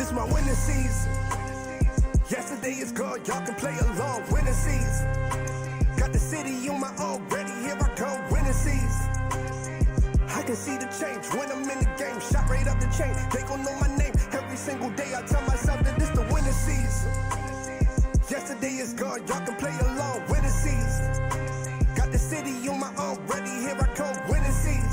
This my winter season. Yesterday is gone, y'all can play along. Winter season. Got the city on my own, ready, here I come. Winter season. I can see the change when I'm in the game. Shot right up the chain, they gon' know my name. Every single day I tell myself that this the winter season. Yesterday is gone, y'all can play along. Winter season. Got the city on my own, ready, here I come. Winter season.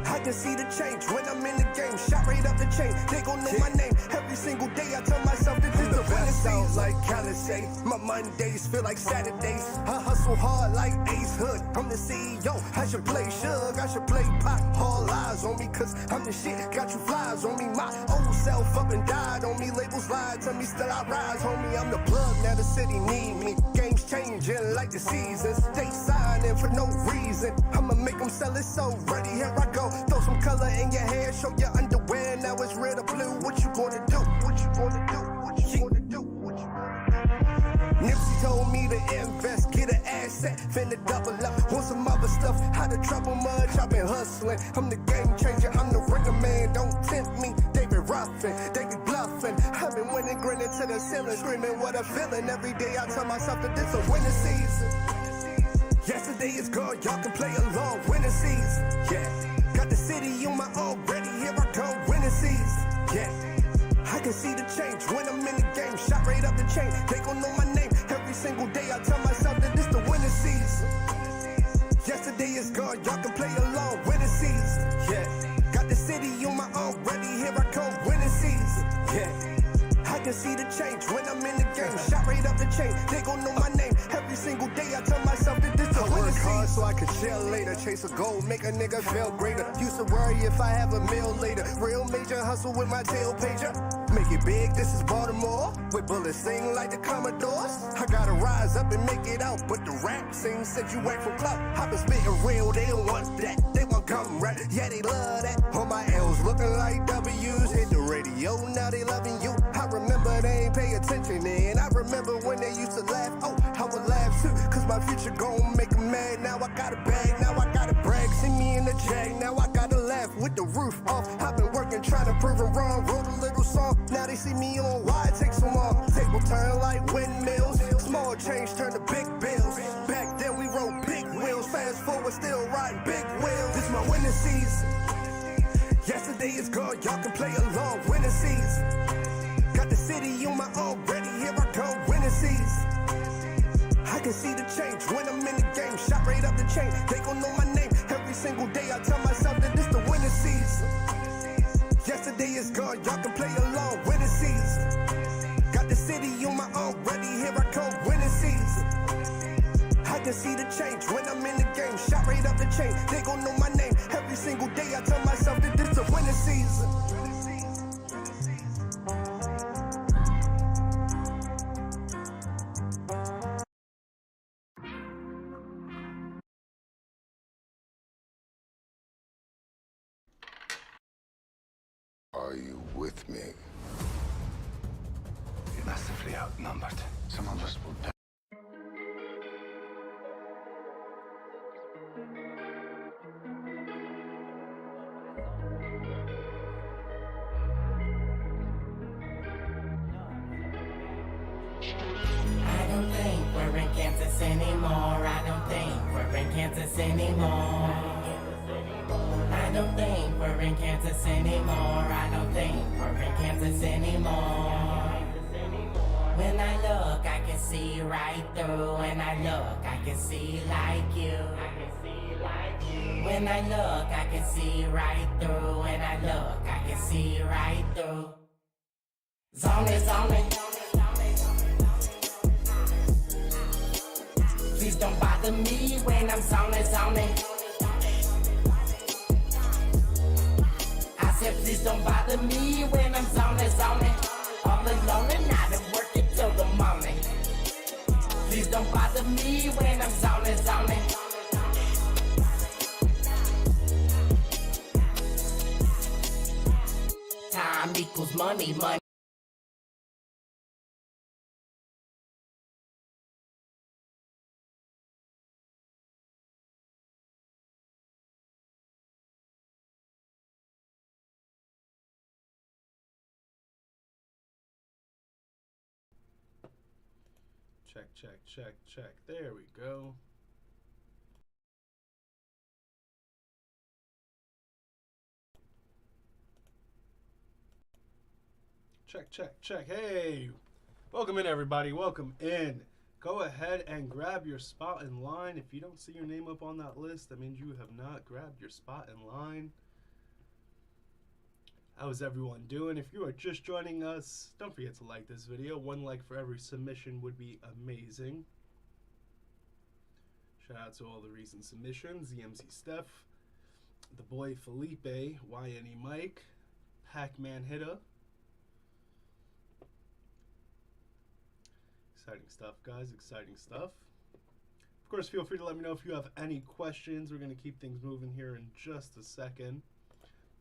I can see the change when I'm in the game. Shot right up the chain, they gon' know my name. Every single day I tell myself that this the winter season. Like Callis say, my Mondays feel like Saturdays. I hustle hard like Ace Hood. I'm the CEO, I should play Suge, I should play Pop. All eyes on me, cause I'm the shit. Got you flies on me, my old self up and died on me. Labels lied to me, still I rise, homie. I'm the plug, now the city need me. Games changing like the seasons. They signing for no reason. I'ma make them sell it, so ready, here I go. Throw some color in your hair, show your underwear. Now it's red or blue, what you gonna do? What you gonna do? What you gonna do? What you gonna do? Nipsey told me to invest, get an asset, finna double up. Want some other stuff, out of trouble much, I've been hustling. I'm the game changer, I'm the ringer man, don't tempt me. David Ruffin, David bluffing. I've been winning, grinning to the ceiling, screaming what I'm feeling. Every day I tell myself that this a winter season. Yesterday is gone, y'all can play along. Winter season, yeah. Got the city on my own, ready, here I come. Winter season, yeah. I can see the change when I'm in the game. Shot right up the chain, they gon' know my name. Every single day I tell myself that this the winter season. Yesterday is gone, y'all can play along. Winter season, yeah. Got the city on my own, ready, here I come. Winter season, yeah. I can see the change when I'm in the game. Shot right up the chain, they gon' know my name. Every single day I tell myself that this the winter season. Hard so I could chill later, chase a goal, make a nigga feel greater. Used to worry if I have a meal later. Real major hustle with my tail pager. Make it big, this is Baltimore. With bullets sing like the Commodores. I gotta rise up and make it out, but the rap scene said you ain't from club. I been spitting real, they don't want that. They want gum rap, yeah they love that. All my L's looking like W's. Hit the radio, now they loving you. I remember they ain't pay attention and I remember when they used to laugh. Oh, I would laugh too, cause my future gon' make them mad. Now I got a bag, now I gotta brag. See me in the jag, now I gotta laugh with the roof off. I've been working, trying to prove it wrong. Wrote a little song, now they see me on why it takes so long. Table turn like windmills, small change turn to big bills. Back then we rode big wheels, fast forward still riding big wheels. This my winter season. Yesterday is gone, y'all can play along. Winter season. Got the city on my own, ready, here I come. Winter season. I can see the change when I'm in the game. Shot right up the chain, they gon' know my name. Every single day I tell myself that this the winter season. Yesterday is gone, y'all can play along. Winter season. Got the city on my own, ready, here I come. Winter season. I can see the change when I'm in the game. Shot right up the chain, they gon' know my name. Every single day I tell myself that this the winter season. Are you with me? We're massively outnumbered. Some of us will die. I don't think we're in Kansas anymore. I don't think we're in Kansas anymore. I don't think we're in Kansas anymore. I don't think we're in Kansas anymore. When I look, I can see right through. When I look, I can see like you. When I look, I can see right through. When I look, I can see right through. Zone it. Please don't bother me when I'm zoning. I said please don't bother me when I'm zoning. All alone and I done work it till the morning. Please don't bother me when I'm zoning. Time equals money. Check, check, check, check. There we go. Check, check, check. Hey, welcome in, everybody. Welcome in. Go ahead and grab your spot in line. If you don't see your name up on that list, that means you have not grabbed your spot in line. How is everyone doing? If you are just joining us, don't forget to like this video. 1 like for every submission would be amazing. Shout out to all the recent submissions. The MC Steph, the boy Felipe, YNE Mike, Pac-Man Hitta. Exciting stuff, guys. Exciting stuff. Of course, feel free to let me know if you have any questions. We're going to keep things moving here in just a second.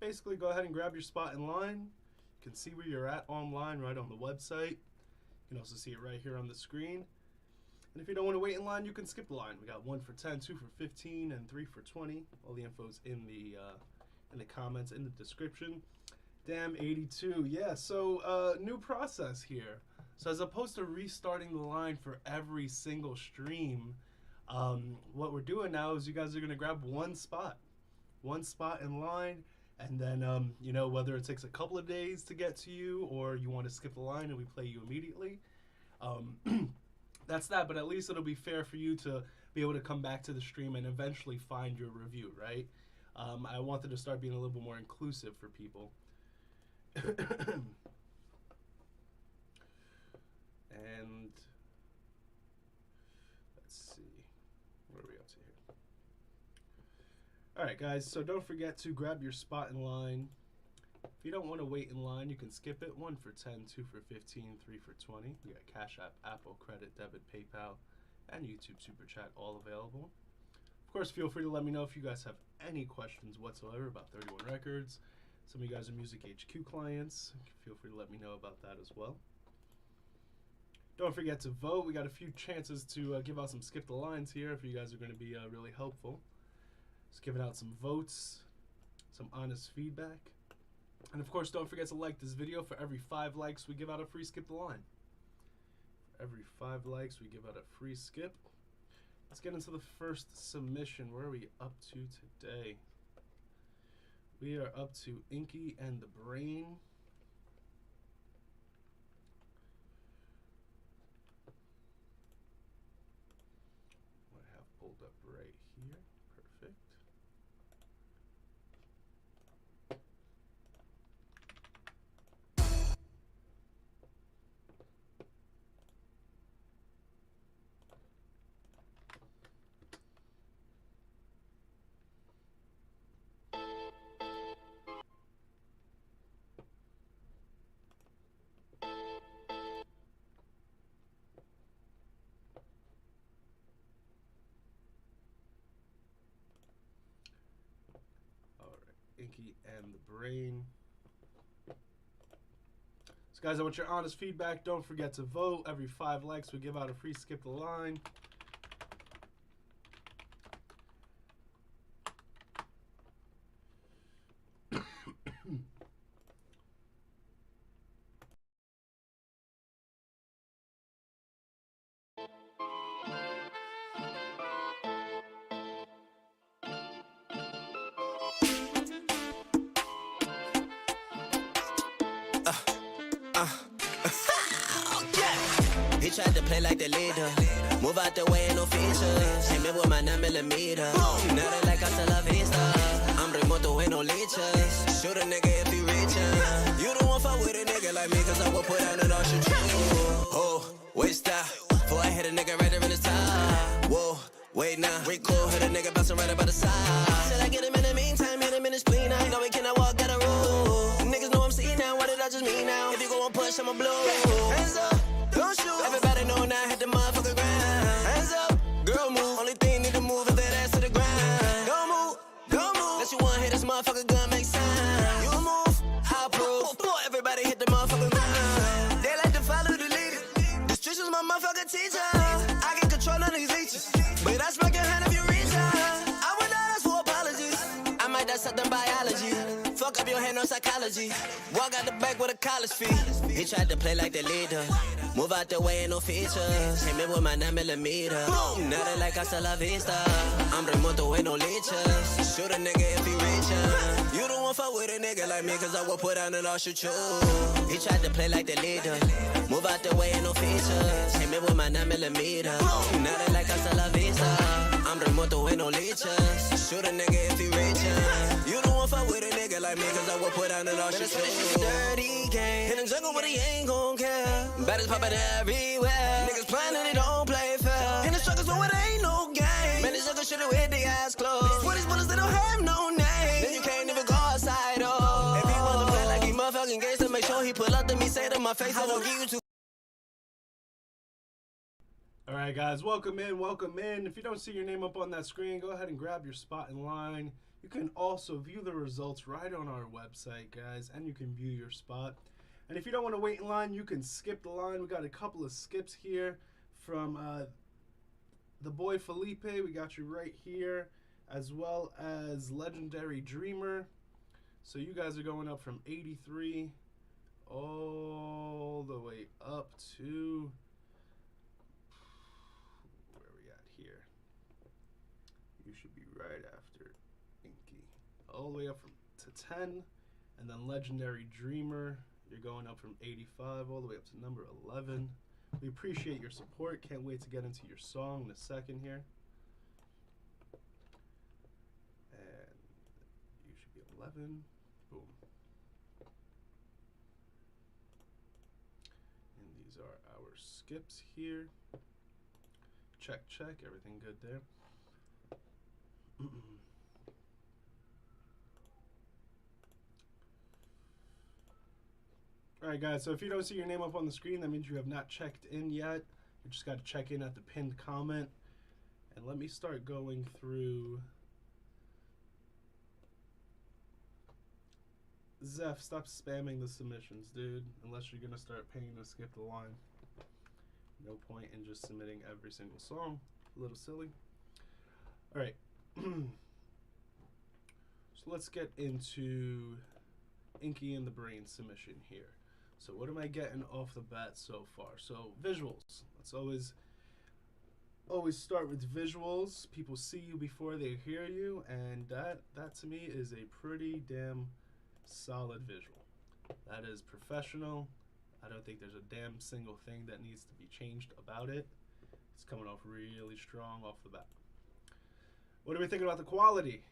Basically, go ahead and grab your spot in line. You can see where you're at online right on the website. You can also see it right here on the screen. And if you don't want to wait in line, you can skip the line. We got 1 for 10, 2 for 15, and 3 for 20. All the info's in the comments, in the description. Damn 82. Yeah, so new process here. So as opposed to restarting the line for every single stream, what we're doing now is you guys are going to grab one spot in line, and then, you know, whether it takes a couple of days to get to you or you want to skip the line and we play you immediately, that's that. But at least it'll be fair for you to be able to come back to the stream and eventually find your review, right? I wanted to start being a little bit more inclusive for people. And let's see, what are we up to here? All right, guys, so don't forget to grab your spot in line. If you don't want to wait in line, you can skip it. 1 for 10, 2 for 15, 3 for 20. We got Cash App, Apple, Credit, Debit, PayPal, and YouTube SuperChat all available. Of course, feel free to let me know if you guys have any questions whatsoever about 31 Records. Some of you guys are MusicHQ clients. Feel free to let me know about that as well. Don't forget to vote. We got a few chances to give out some skip the lines here if you guys are going to be really helpful. Just giving out some votes, some honest feedback. And of course, don't forget to like this video. For every 5 likes, we give out a free skip the line. For every 5 likes, we give out a free skip. Let's get into the first submission. Where are we up to today? We are up to Inky and the Brain. Pulled up right here. Perfect. Inky and the Brain. So guys, I want your honest feedback. Don't forget to vote. Every 5 likes, we give out a free skip the line. He tried to play like the leader. Move out the way, no features. Hit me with my 9mm. Now they like hasta la vista. I'm remoto, ain't no leeches. Shoot a nigga if you reachin'. You don't want fuck with a nigga like me, cause I will put out an ocean tree. Oh, wait, stop. Before I hit a nigga right there in his top. Whoa, wait now. We cool, hit a nigga bouncing right about the side. Said I get him in the meantime, hit him in his spleen. I know he cannot walk out a room. Niggas know I'm seeing now, what did I just mean now? If you go and push, I'ma blow. Hands up. Don't shoot. Everybody know now, hit the motherfucker ground. Hands up, girl move. Only thing need to move is that ass to the ground. Don't move, don't move. Unless you wanna hit this motherfucker gun, make sound. You move, I'll prove. Everybody hit the motherfucker ground. They like to follow the leader. The streets was my motherfucker teacher. I get control of these leeches, but I smack your hand if you reach out. I would not ask for apologies. I might dissect them biology. Fuck up your head, no psychology. Walk out the back with a college fee. He tried to play like the leader. Move out the way, no features. Hit me with my 9mm. Nothing like hasta la vista. I'm remoto with no leeches. Shoot a nigga if he reachin'. You don't want fuck with a nigga like me, cause I will put down and I'll shoot you. He tried to play like the leader. Move out the way, no features. Hit me with my 9mm. Nothing like hasta la vista. I'm remoto with no leeches. Shoot a nigga if he reachin'. You don't want fuck with a nigga like me, cause I will put down and I'll shoot you. Dirty game. In the jungle, but he ain't gon' care. Baddest poppin' everywhere. Niggas playing and they don't play fair. In the struggle, so it ain't no game. Man, this sucker should've with the eyes closed. For these bullets, they don't have no name. Then you can't even go outside, oh. If he wanna play like he motherfucking gangster, make sure he pull up to me, say to my face, I won't give you two. All right, guys, welcome in, welcome in. If you don't see your name up on that screen, go ahead and grab your spot in line. You can also view the results right on our website, guys, and you can view your spot. And if you don't want to wait in line, you can skip the line. We got a couple of skips here from the boy Felipe. We got you right here, as well as Legendary Dreamer. So you guys are going up from 83 all the way up to, where are we at here? You should be right after Inky. All the way up to 10, and then Legendary Dreamer, you're going up from 85 all the way up to number 11. We appreciate your support. Can't wait to get into your song in a second here. And you should be 11. Boom. And these are our skips here. Check, check. Everything good there. Alright guys, so if you don't see your name up on the screen, that means you have not checked in yet. You just got to check in at the pinned comment. And let me start going through. Zeph, stop spamming the submissions, dude. Unless you're going to start paying to skip the line. No point in just submitting every single song. A little silly. Alright. So let's get into Inky and the Brain submission here. So what am I getting off the bat so far? So visuals. Let's always start with visuals. People see you before they hear you, and that to me is a pretty damn solid visual. That is professional. I don't think there's a damn single thing that needs to be changed about it. It's coming off really strong off the bat. What do we think about the quality?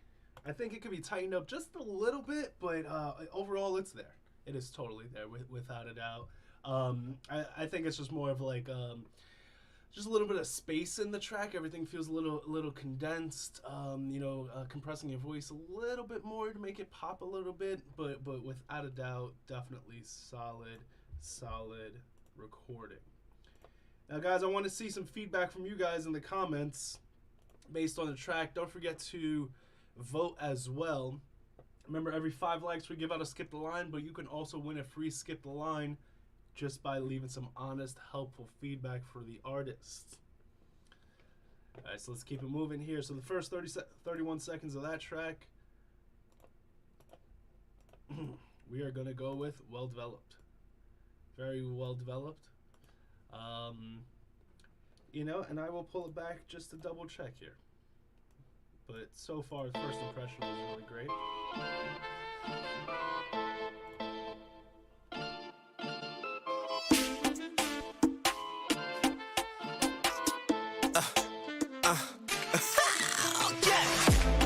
I think it could be tightened up just a little bit, but overall it's there. It is totally there, without a doubt. I think it's just more of like just a little bit of space in the track. Everything feels a little condensed. Compressing your voice a little bit more to make it pop a little bit, but without a doubt, definitely solid recording. Now, guys, I want to see some feedback from you guys in the comments based on the track. Don't forget to vote as well. Remember, every 5 likes we give out a skip the line, but you can also win a free skip the line just by leaving some honest, helpful feedback for the artist. All right, so let's keep it moving here. So the first 31 seconds of that track, we are gonna go with well developed, very well developed. And I will pull it back just to double check here. But so far, the first impression was really great.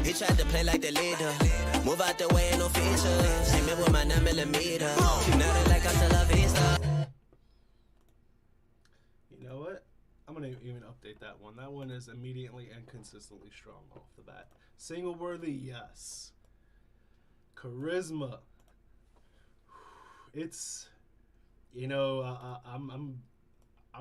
He tried to play like the leader. Move out the way, no features. Hit me with my 9mm. Nothing like hasta la vista. You know what? I'm going to even update that one. That one is immediately and consistently strong off the bat. Single worthy, yes. Charisma. It's, I'm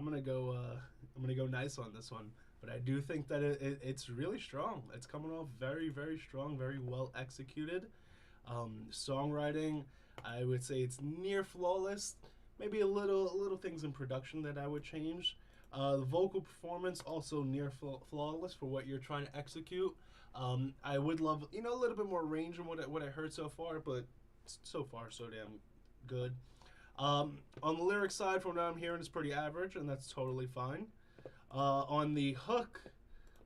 gonna go nice on this one, but I do think that it's really strong. It's coming off very, very strong, very well executed. Songwriting, I would say it's near flawless. Maybe a little things in production that I would change. The vocal performance also near flawless for what you're trying to execute. I would love a little bit more range in what I heard so far, but so far so damn good. On the lyric side, from what I'm hearing, it's pretty average, and that's totally fine. On the hook,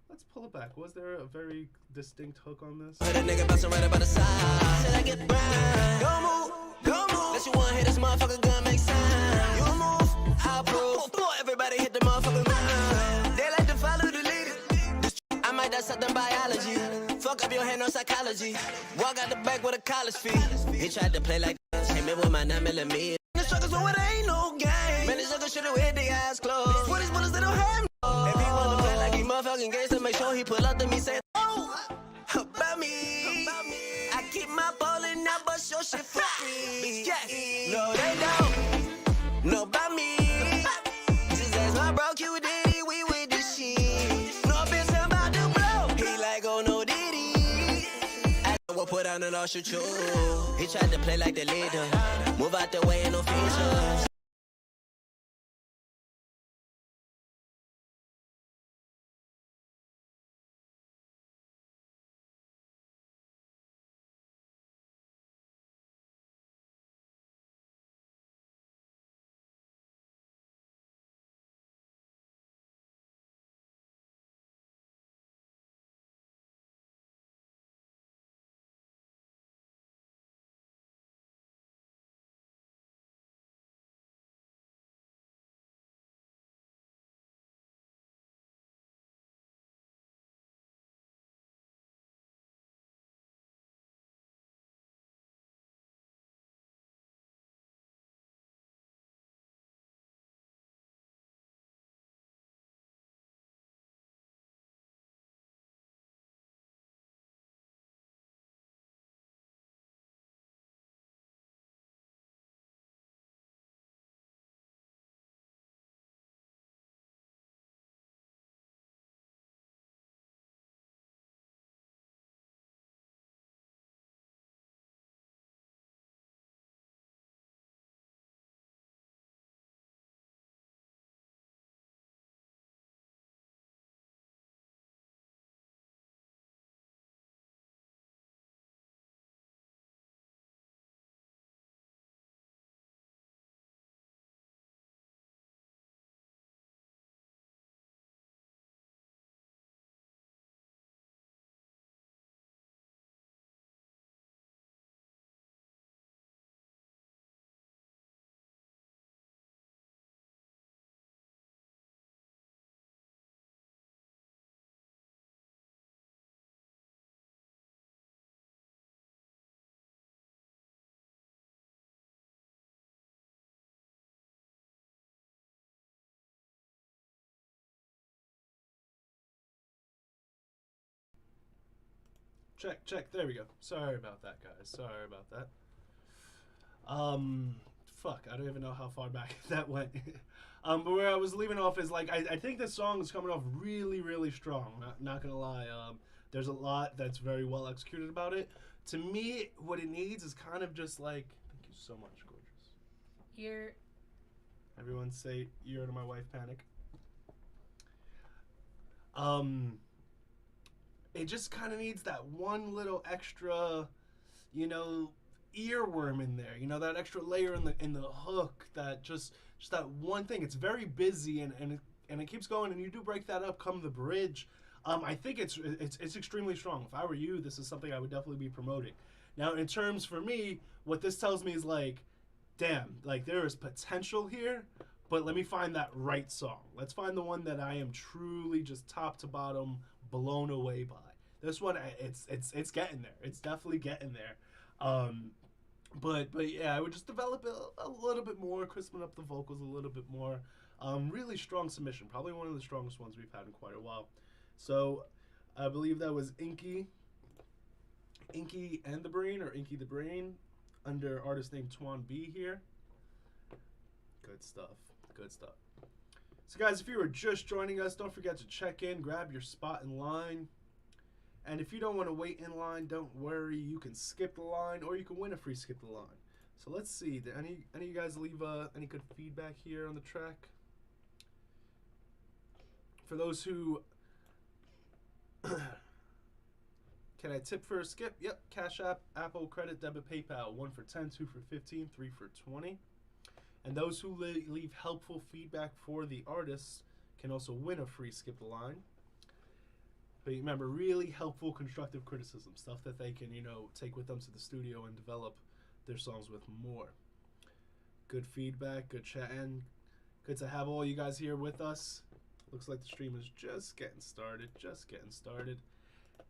let's pull it back. Was there a very distinct hook on this? Heard a nigga bustin' right about the side. Said I get brown. Don't move, don't move. Unless you wanna hit this motherfucker, gun make sound. You move, I'll prove. Everybody hit the motherfucker ground. They like to follow the leader. I might dissect something biology. Fuck up your head, no psychology. Walk out the back with a college fee. He tried to play like this. Came in with my 9mm. The struggles when it ain't no game. Man, this sucker should've hit the eyes closed. For these bullets, they don't have no. If he want to play like he motherfucking gangster, make sure he pull up to me, say, oh, about me. I keep my ballin', I bust your shit for free. Yeah, no, they don't know about me. Just ask my bro Q Diddy, we with the shit. No bitch about to blow. He like, oh no Diddy. I will put on and I'll shoot you. He tried to play like the leader. Move out the way and no features. Check. There we go. Sorry about that, guys. Sorry about that. Fuck. I don't even know how far back that went. But where I was leaving off is like I think this song is coming off really, really strong. Not gonna lie. There's a lot that's very well executed about it. To me, what it needs is kind of just like. Thank you so much, gorgeous. You're. Everyone say "Ear to my wife." Panic. It just kind of needs that one little extra, you know, earworm in there. You know, that extra layer in the hook. That just that one thing. It's very busy and it keeps going. And you do break that up come the bridge. I think it's extremely strong. If I were you, this is something I would definitely be promoting. Now, in terms for me, what this tells me is like, damn, like there is potential here. But let me find that right song. Let's find the one that I am truly just top to bottom blown away by. This one, it's getting there. It's definitely getting there. But yeah, I would just develop it a little bit more, crispen up the vocals a little bit more. Really strong submission, probably one of the strongest ones we've had in quite a while. So I believe that was Inky and the Brain, or Inky the Brain, under artist name Twan B here. Good stuff. Good stuff. So guys, if you were just joining us, don't forget to check in, grab your spot in line. And if you don't want to wait in line, don't worry. You can skip the line, or you can win a free skip the line. So let's see. Did any of you guys leave any good feedback here on the track? For those who... Can I tip for a skip? Yep. Cash App, Apple, Credit, Debit, PayPal. 1 for 10, 2 for 15, 3 for 20. And those who leave helpful feedback for the artists can also win a free skip the line. But remember, really helpful constructive criticism, stuff that they can, you know, take with them to the studio and develop their songs with more. Good feedback, good chatting. Good to have all you guys here with us. Looks like the stream is just getting started,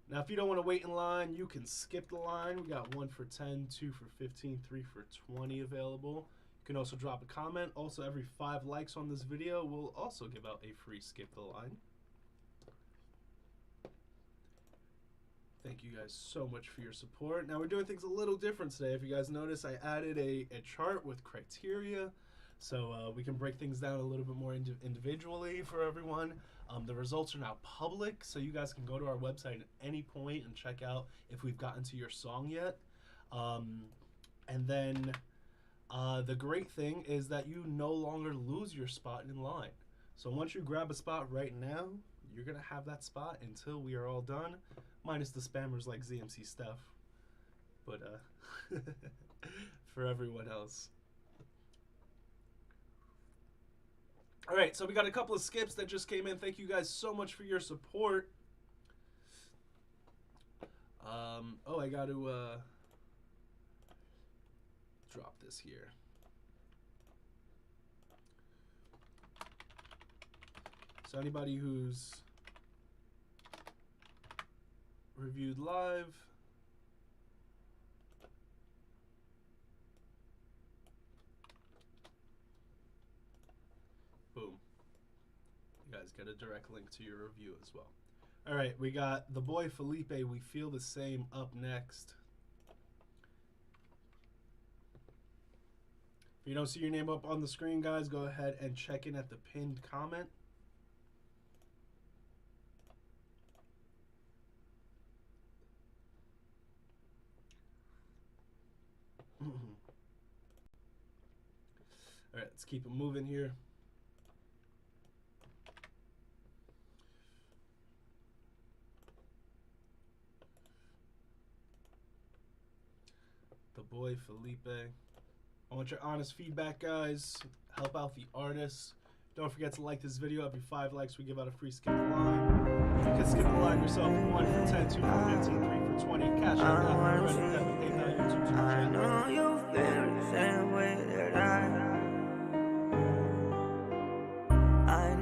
Now, if you don't want to wait in line, you can skip the line. We got 1 for 10, 2 for 15, 3 for 20 available. You can also drop a comment. Also, every 5 likes on this video will also give out a free skip the line. Thank you guys so much for your support. Now, we're doing things a little different today. If you guys notice, I added a chart with criteria, so we can break things down a little bit more individually for everyone. The results are now public, so you guys can go to our website at any point and check out if we've gotten to your song yet. And then the great thing is that you no longer lose your spot in line. So once you grab a spot right now, you're going to have that spot until we are all done, minus the spammers like ZMC Steph. But for everyone else. All right, so we got a couple of skips that just came in. Thank you guys so much for your support. Oh, I got to drop this here. So anybody who's reviewed live, boom. You guys get a direct link to your review as well. All right, we got the boy Felipe, We Feel the Same, up next. If you don't see your name up on the screen, guys, go ahead and check in at the pinned comment. All right, let's keep it moving here. The boy Felipe. I want your honest feedback, guys. Help out the artists. Don't forget to like this video. Every 5 likes, we give out a free skip the line. You can skip the line yourself. 1 for 10, 2 for 15, 3 for 20. Cash out, PayPal, YouTube SuperChat. I know you feel the same way that I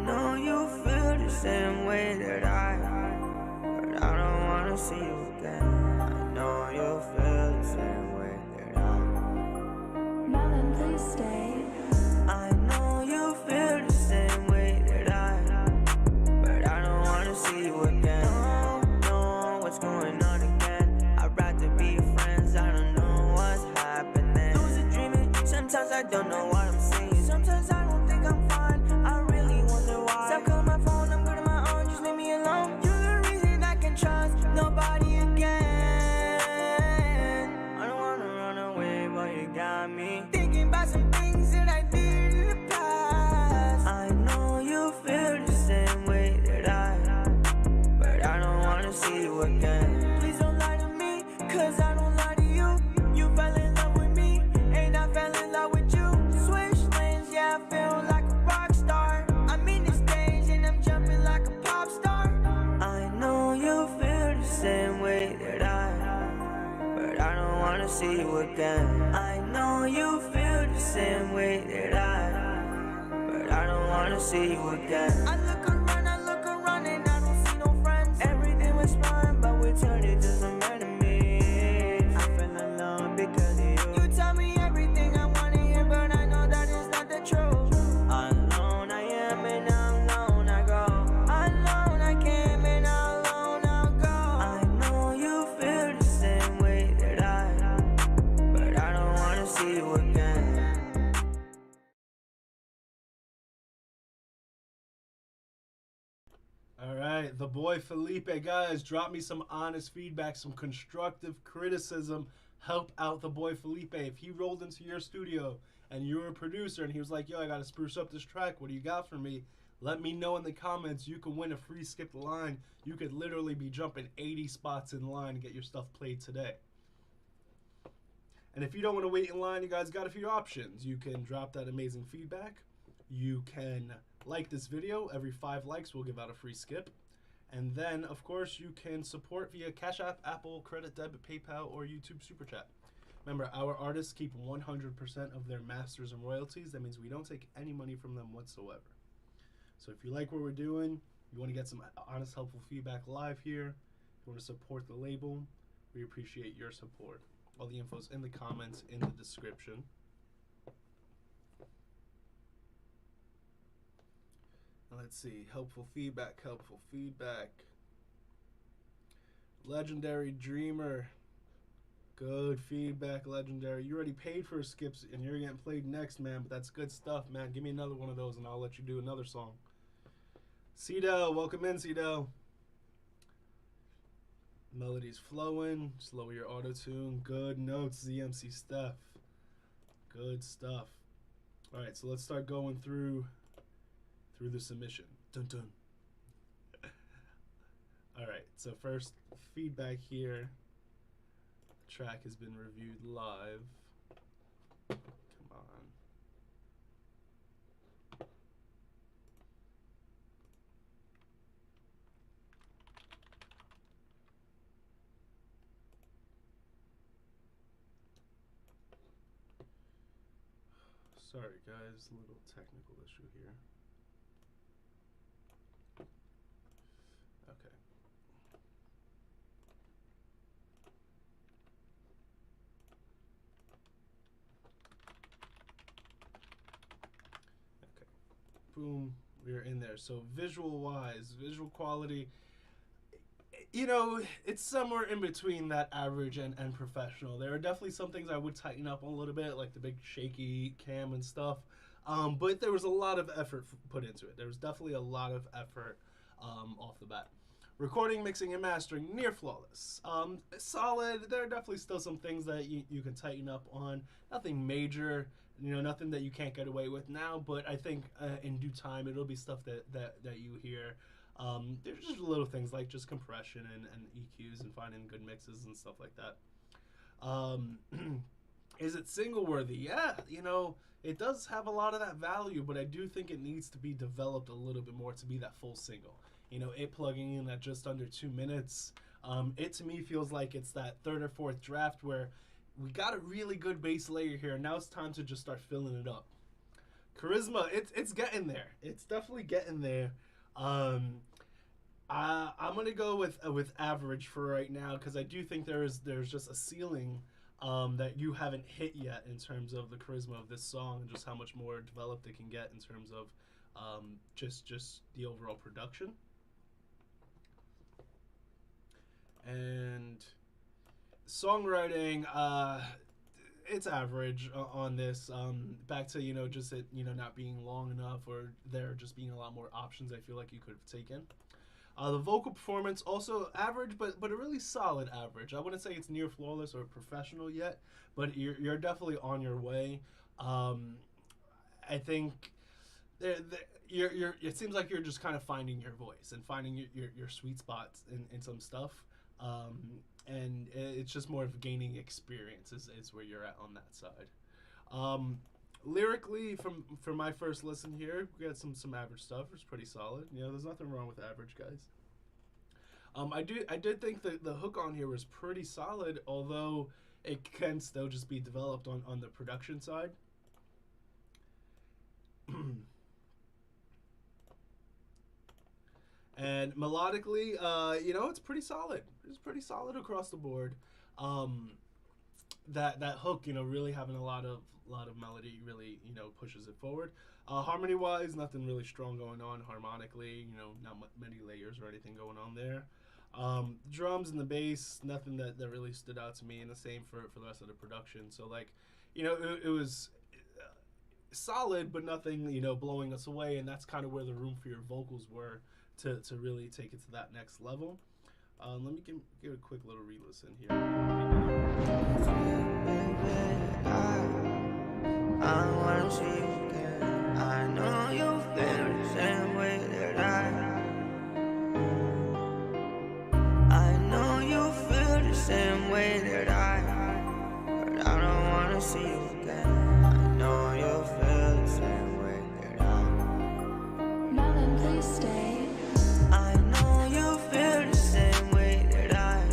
know you feel the same way that but I don't wanna see you again. I know you feel the same way that Melon, please stay. I know you feel the same way that but I don't wanna see you again. Know what's going on again. I'd rather be friends, I don't know what's happening. Lucid dreaming, sometimes I don't know what I'm seeing. Sometimes I don't think I'm fine, I really wonder why. Stop calling my phone, I'm good on my own, just leave me alone. You're the reason I can trust nobody again. I don't wanna run away, but you got me thinking about some things that I did in the past. I know you feel the same way that but I don't wanna see you again. Please don't lie to me, cause I don't lie to you. You fell in love with me, and I fell in love with you. Switch lanes, yeah, I feel like a rock star. I'm in the stage and I'm jumping like a pop star. I know you feel the same way that but I don't wanna see you again. I know you feel the same way that but I don't wanna see you again. I look around and I don't see no friends. Everything was fine, but we turned it to some enemies. I fell alone because of you. You tell me everything I wanna hear, but I know that is not the truth. Alone I am and alone I go. Alone I came and alone I'll go. I know you feel the same way that but I don't wanna see you again. All right, the boy Felipe, guys, drop me some honest feedback, some constructive criticism. Help out the boy Felipe. If he rolled into your studio and you're a producer and he was like, yo, I got to spruce up this track, what do you got for me? Let me know in the comments. You can win a free skip the line. You could literally be jumping 80 spots in line and get your stuff played today. And if you don't want to wait in line, you guys got a few options. You can drop that amazing feedback. You can like this video. Every 5 likes, we'll give out a free skip. And then, of course, you can support via Cash App, Apple, Credit, Debit, PayPal, or YouTube SuperChat. Remember, our artists keep 100% of their masters and royalties. That means we don't take any money from them whatsoever. So if you like what we're doing, you want to get some honest, helpful feedback live here, you want to support the label, we appreciate your support. All the info's in the comments, in the description. Let's see, helpful feedback. Legendary Dreamer. Good feedback, Legendary. You already paid for skips and you're getting played next, man, but that's good stuff, man. Give me another one of those and I'll let you do another song. Cedel, welcome in, Cedel. Melody's flowing. Just lower your auto-tune. Good notes, ZMC Steph. Good stuff. All right, so let's start going through the submission. Dun dun. All right, so first feedback here. The track has been reviewed live. Come on. Sorry guys, a little technical issue here. Okay. Okay. Boom, we're in there. So visual-wise, visual quality, you know, it's somewhere in between that average and professional. There are definitely some things I would tighten up a little bit, like the big shaky cam and stuff. But there was a lot of effort put into it. There was definitely a lot of effort off the bat. Recording, mixing, and mastering, near flawless. Solid. There are definitely still some things that you can tighten up on. Nothing major, you know, nothing that you can't get away with now, but I think in due time it'll be stuff that you hear. There's just little things like just compression and EQs and finding good mixes and stuff like that. Is it single worthy? Yeah, you know, it does have a lot of that value, but I do think it needs to be developed a little bit more to be that full single. You know, it plugging in at just under 2 minutes, it to me feels like it's that third or fourth draft where we got a really good base layer here, and now it's time to just start filling it up. Charisma, it's getting there. It's definitely getting there. I'm gonna go with average for right now, because I do think there's just a ceiling that you haven't hit yet in terms of the charisma of this song and just how much more developed it can get in terms of just the overall production. And songwriting, it's average on this. Back to, you know, just it, you know, not being long enough, or there just being a lot more options I feel like you could have taken. The vocal performance, also average, but a really solid average. I wouldn't say it's near flawless or professional yet, but you're definitely on your way. I think it seems like you're just kind of finding your voice and finding your sweet spots in some stuff. And it's just more of gaining experience is where you're at on that side. Lyrically, from my first listen here, we got some average stuff. It's pretty solid. You know, there's nothing wrong with average, guys. I did think that the hook on here was pretty solid, although it can still just be developed on the production side. And melodically, you know, it's pretty solid. It's pretty solid across the board. That hook, you know, really having a lot of melody really, you know, pushes it forward. Harmony wise, nothing really strong going on harmonically, you know, not many layers or anything going on there. Drums and the bass, nothing that really stood out to me, and the same for the rest of the production. So, like, you know, it was solid, but nothing, you know, blowing us away, and that's kind of where the room for your vocals were to really take it to that next level. Let me give a quick little re-listen here. I wanna see you again. I know you feel the same way that I know you feel the same way that but I don't wanna see you again. I know you feel the same way that I. Melon, please stay. I know you feel the same way that I.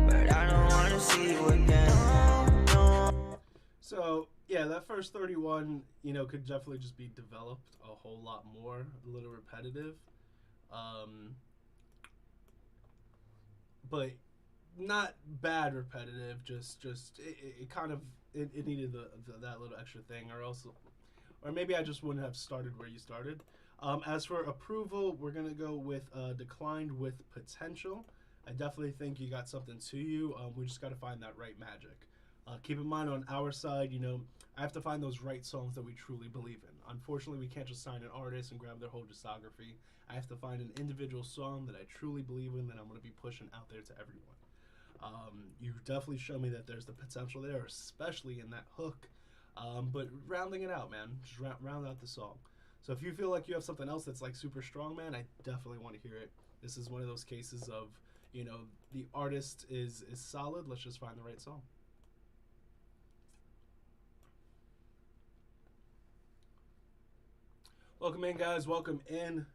But I don't wanna see you again. No. So yeah, that first 31, you know, could definitely just be developed a whole lot more, a little repetitive, but not bad repetitive. Just it kind of it needed that little extra thing, or maybe I just wouldn't have started where you started. As for approval, we're gonna go with declined with potential. I definitely think you got something to you. We just got to find that right magic. Keep in mind, on our side, you know, I have to find those right songs that we truly believe in. Unfortunately, we can't just sign an artist and grab their whole discography. I have to find an individual song that I truly believe in that I'm going to be pushing out there to everyone. You definitely show me that there's the potential there, especially in that hook. But rounding it out, man, just round out the song. So if you feel like you have something else that's like super strong, man, I definitely want to hear it. This is one of those cases of, you know, the artist is solid. Let's just find the right song. Welcome in, guys. Welcome in.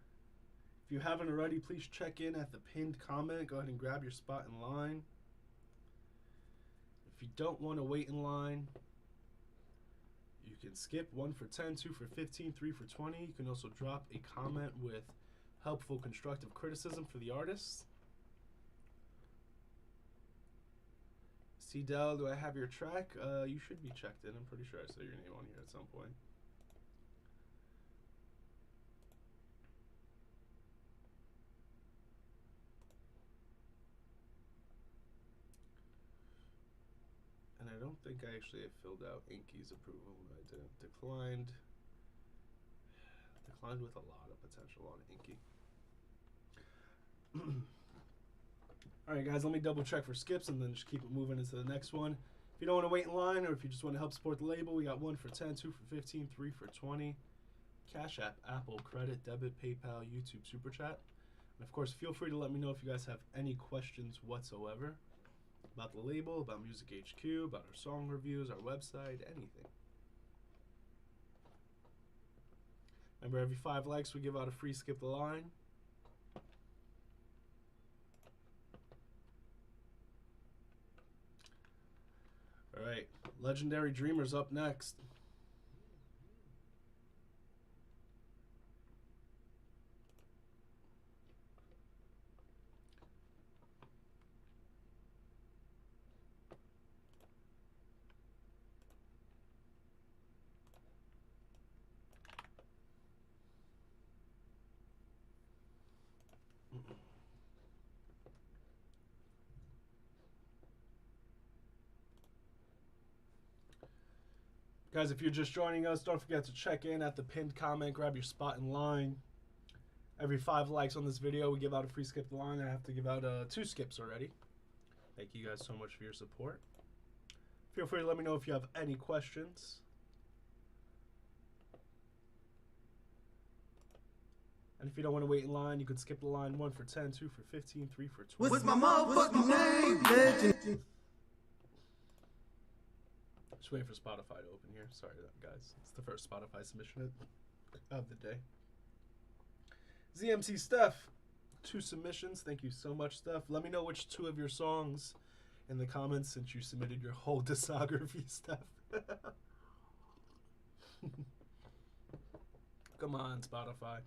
If you haven't already, please check in at the pinned comment. Go ahead and grab your spot in line. If you don't want to wait in line, you can skip 1 for 10, 2 for 15, 3 for 20. You can also drop a comment with helpful, constructive criticism for the artist. C-Del, do I have your track? You should be checked in. I'm pretty sure I saw your name on here at some point. And I don't think I actually have filled out Inky's approval. I didn't. Declined with a lot of potential on Inky. Alright guys, let me double check for skips and then just keep it moving into the next one. If you don't want to wait in line, or if you just want to help support the label, we got 1 for 10, 2 for 15, 3 for 20. Cash App, Apple, Credit, Debit, PayPal, YouTube SuperChat. And of course, feel free to let me know if you guys have any questions whatsoever about the label, about MusicHQ, about our song reviews, our website, anything. Remember, every 5 likes we give out a free skip the line. Alright, Legendary Dreamers up next. Guys, if you're just joining us, don't forget to check in at the pinned comment, grab your spot in line. Every 5 likes on this video, we give out a free skip the line. I have to give out 2 skips already. Thank you guys so much for your support. Feel free to let me know if you have any questions. And if you don't want to wait in line, you can skip the line. 1 for 10, 2 for 15, 3 for 20. What's my motherfucking name? Legend. Just waiting for Spotify to open here. Sorry, guys. It's the first Spotify submission of the day. ZMC Steph, 2 submissions. Thank you so much, Steph. Let me know which 2 of your songs in the comments since you submitted your whole discography, Steph. Come on, Spotify.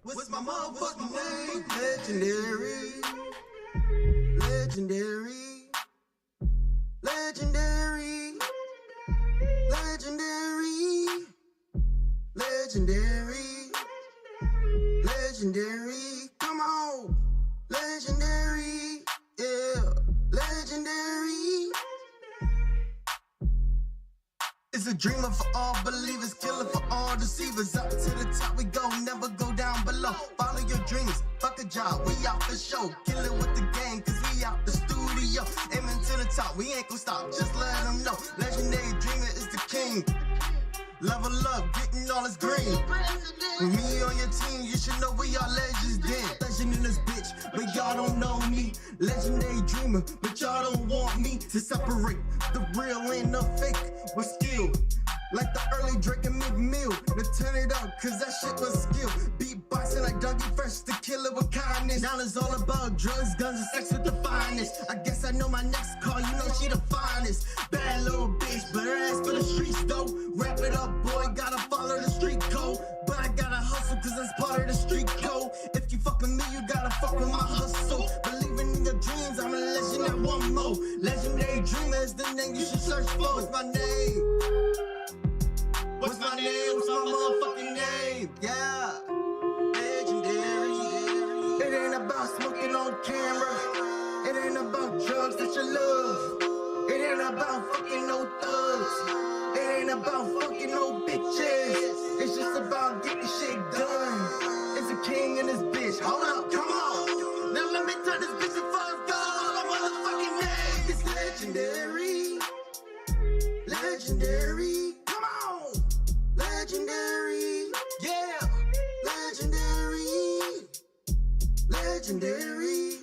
What's my motherfucking name? Legendary. Legendary. Legendary. Legendary. Legendary. Legendary. Come on. Legendary. Yeah. Legendary. It's a dreamer for all believers, killer for all deceivers. Up to the top we go, never go down below. Follow your dreams, fuck a job, we out for show. Kill it with the gang, cause we out the studio. Aiming to the top, we ain't gon' stop, just let them know. Legendary dreamer is the king. Level up, getting all this green. With me on your team, you should know we are legends then. Legend in this bitch, but y'all don't know me. Legendary dreamer, but y'all don't want me to separate the real and the fake with skill. Like the early Drake and McMill. To turn it up, cause that shit was skill. Beatboxing like Dougie Fresh, to kill it with kindness. Now it's all about drugs, guns, and sex with the finest. I guess I know my next call, you know she the finest. Bad little bitch, but her ass for the streets though. Wrap it up, boy, gotta follow the street code. But I gotta hustle, cause that's part of the street code. If you fuck with me, you gotta fuck with my hustle. Believing in your dreams, I'm a legend at one more. Legendary dreamer is the name you should search for. What's my name? What's my name? What's my motherfucking name? Yeah, legendary. It ain't about smoking on camera. It ain't about drugs that you love. It ain't about fucking no thugs. It ain't about fucking no bitches. It's just about getting shit done. It's a king in this bitch. Hold up, come on. Now let me turn this bitch and fuck God. My motherfucking name is legendary. Legendary. Legendary, yeah, legendary, legendary.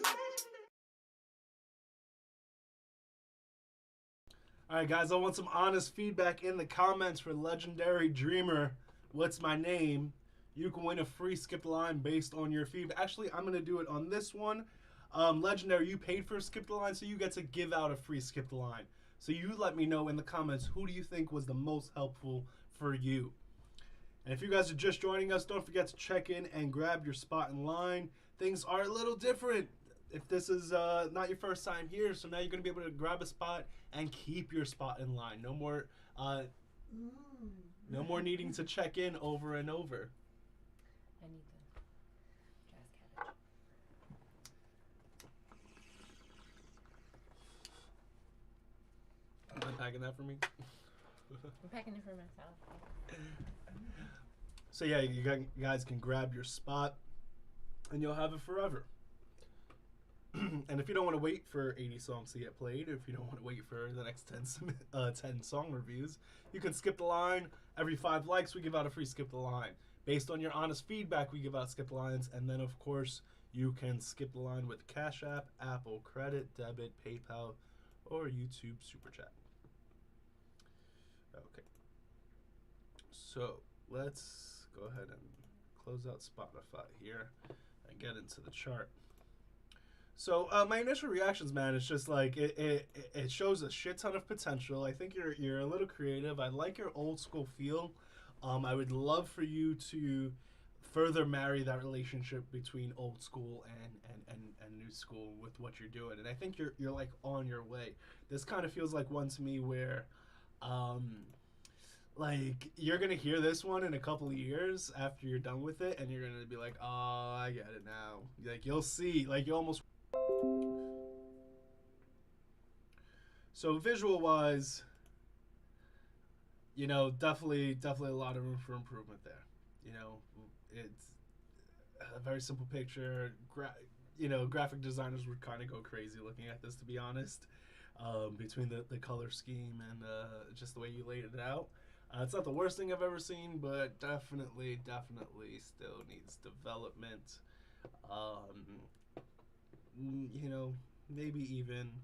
Alright guys, I want some honest feedback in the comments for Legendary Dreamer. What's my name? You can win a free skipped line based on your feedback. Actually, I'm going to do it on this one. Legendary, you paid for a skipped line, so you get to give out a free skipped line. So you let me know in the comments, who do you think was the most helpful for you? And if you guys are just joining us, don't forget to check in and grab your spot in line. Things are a little different if this is not your first time here, so now you're going to be able to grab a spot and keep your spot in line. No more needing to check in over and over. I need the jazz cabbage. You packing that for me? I'm packing it for myself. So yeah, you guys can grab your spot and you'll have it forever. And if you don't want to wait for 80 songs to get played, if you don't want to wait for the next 10 song reviews, you can skip the line. Every 5 likes, we give out a free skip the line. Based on your honest feedback, we give out skip lines. And then, of course, you can skip the line with Cash App, Apple Credit, Debit, PayPal, or YouTube SuperChat. Okay. So let's go ahead and close out Spotify here and get into the chart. So my initial reactions, man, it's just like it shows a shit ton of potential. I think you're a little creative. I like your old school feel. I would love for you to further marry that relationship between old school and new school with what you're doing. And I think you're like on your way. This kind of feels like one to me where like you're gonna hear this one in a couple of years after you're done with it, and you're gonna be like, oh, I get it now. Like you'll see, like you almost. So visual wise, you know, definitely a lot of room for improvement there. You know, it's a very simple picture. You know, graphic designers would kind of go crazy looking at this, to be honest, between the color scheme and just the way you laid it out. It's not the worst thing I've ever seen, but definitely still needs development. You know, maybe even,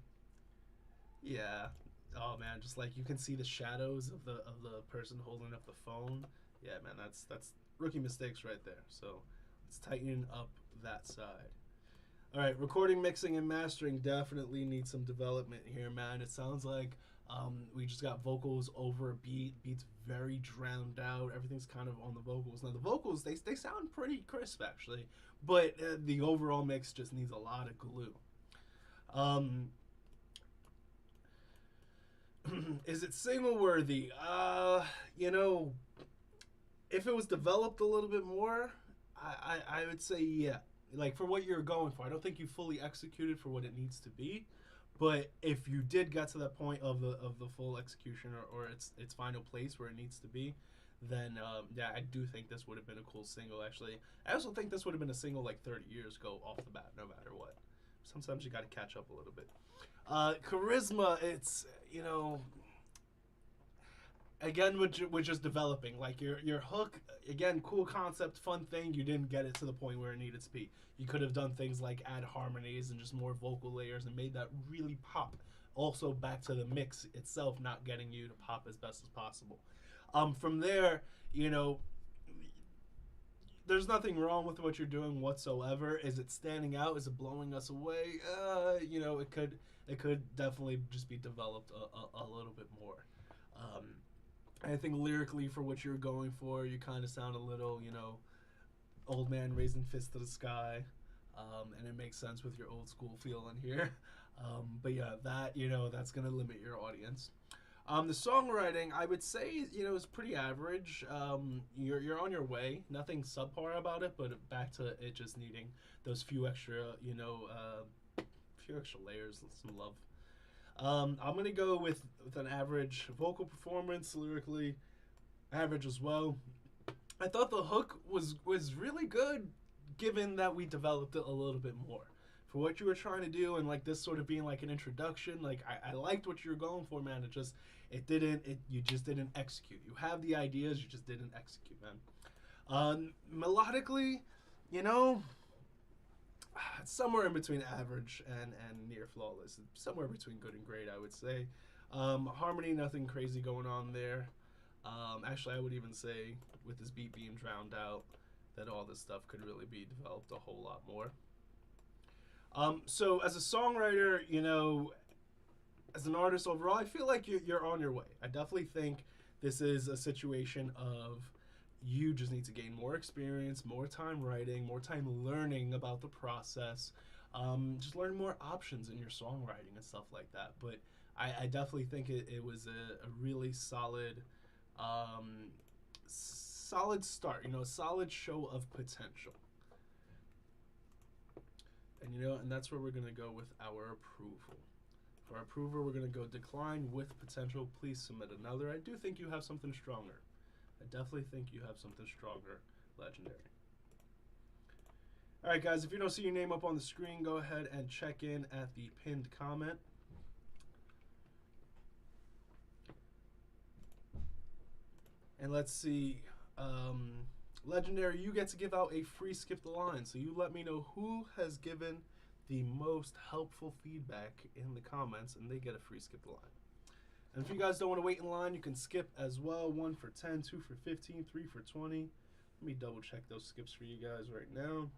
yeah. Oh man, just like you can see the shadows of the person holding up the phone. Yeah, man, that's rookie mistakes right there. So let's tighten up that side. All right, recording, mixing, and mastering definitely needs some development here, man. It sounds like we just got vocals over a beat. Beat's very drowned out. Everything's kind of on the vocals. Now the vocals, they sound pretty crisp actually, but the overall mix just needs a lot of glue. Is it single worthy? You know, if it was developed a little bit more, I would say yeah. Like for what you're going for, I don't think you fully executed for what it needs to be. But if you did get to that point of the full execution or its final place where it needs to be, then yeah, I do think this would have been a cool single. Actually, I also think this would have been a single like 30 years ago off the bat, no matter what. Sometimes you got to catch up a little bit. Charisma, it's, you know, again, which is developing. Like your hook, again, cool concept, fun thing. You didn't get it to the point where it needed to be. You could have done things like add harmonies and just more vocal layers and made that really pop. Also, back to the mix itself, not getting you to pop as best as possible. From there, you know, there's nothing wrong with what you're doing whatsoever. Is it standing out? Is it blowing us away? You know, it could definitely just be developed a little bit more. I think lyrically, for what you're going for, you kind of sound a little, you know, old man raising fist to the sky, and it makes sense with your old school feel in here. But yeah, that, you know, that's gonna limit your audience. The songwriting, I would say, you know, is pretty average. You're on your way. Nothing subpar about it, but back to it just needing those few extra, you know, few extra layers, some love. I'm gonna go with an average vocal performance, lyrically average as well. I thought the hook was really good, given that we developed it a little bit more. For what you were trying to do, and like this sort of being like an introduction, like I liked what you were going for, man. You just didn't execute. You have the ideas, you just didn't execute, man. Melodically, you know, it's somewhere in between average and near flawless. Somewhere between good and great, I would say. Harmony, nothing crazy going on there. Actually, I would even say, with this beat being drowned out, that all this stuff could really be developed a whole lot more. So as a songwriter, you know, as an artist overall, I feel like you're on your way. I definitely think this is a situation of you just need to gain more experience, more time writing, more time learning about the process, just learn more options in your songwriting and stuff like that. But I definitely think it was a really solid, solid start, you know, a solid show of potential. And, you know, and that's where we're going to go with our approval. For our approval, we're going to go decline with potential. Please submit another. I do think you have something stronger. I definitely think you have something stronger, Legendary. All right, guys, if you don't see your name up on the screen, go ahead and check in at the pinned comment. And let's see. Legendary, you get to give out a free skip the line. So you let me know who has given the most helpful feedback in the comments, and they get a free skip the line. And if you guys don't want to wait in line, you can skip as well. 1 for 10, 2 for 15, 3 for 20. Let me double check those skips for you guys right now.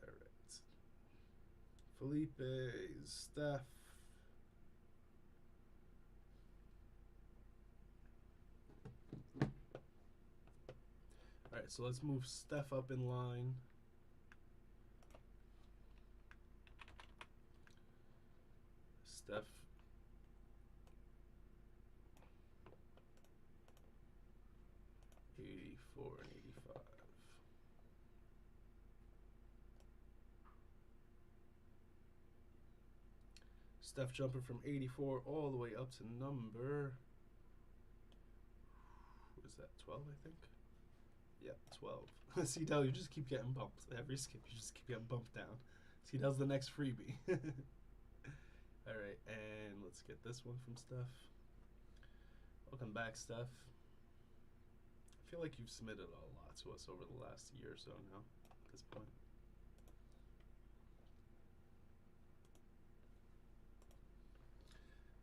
All right. Felipe, Steph. All right, so let's move Steph up in line. Steph. '84 and '85. Steph jumping from 84 all the way up to number, what is that, 12, I think? Yeah, 12. See, Del, you just keep getting bumped. Every skip, you just keep getting bumped down. See, Del's the next freebie. All right, and let's get this one from Steph. Welcome back, Steph. I feel like you've submitted a lot to us over the last year or so now, at this point.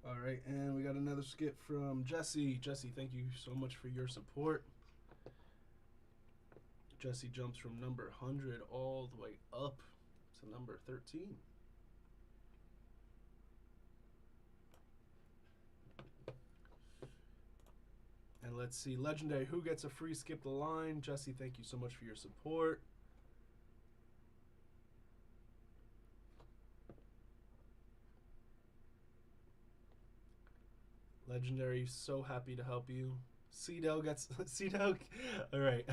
All right, and we got another skip from Jesse. Jesse, thank you so much for your support. Jesse jumps from number 100 all the way up to number 13. And let's see, Legendary, who gets a free skip the line? Jesse, thank you so much for your support. Legendary, so happy to help you. Cdel gets Cdel. All right.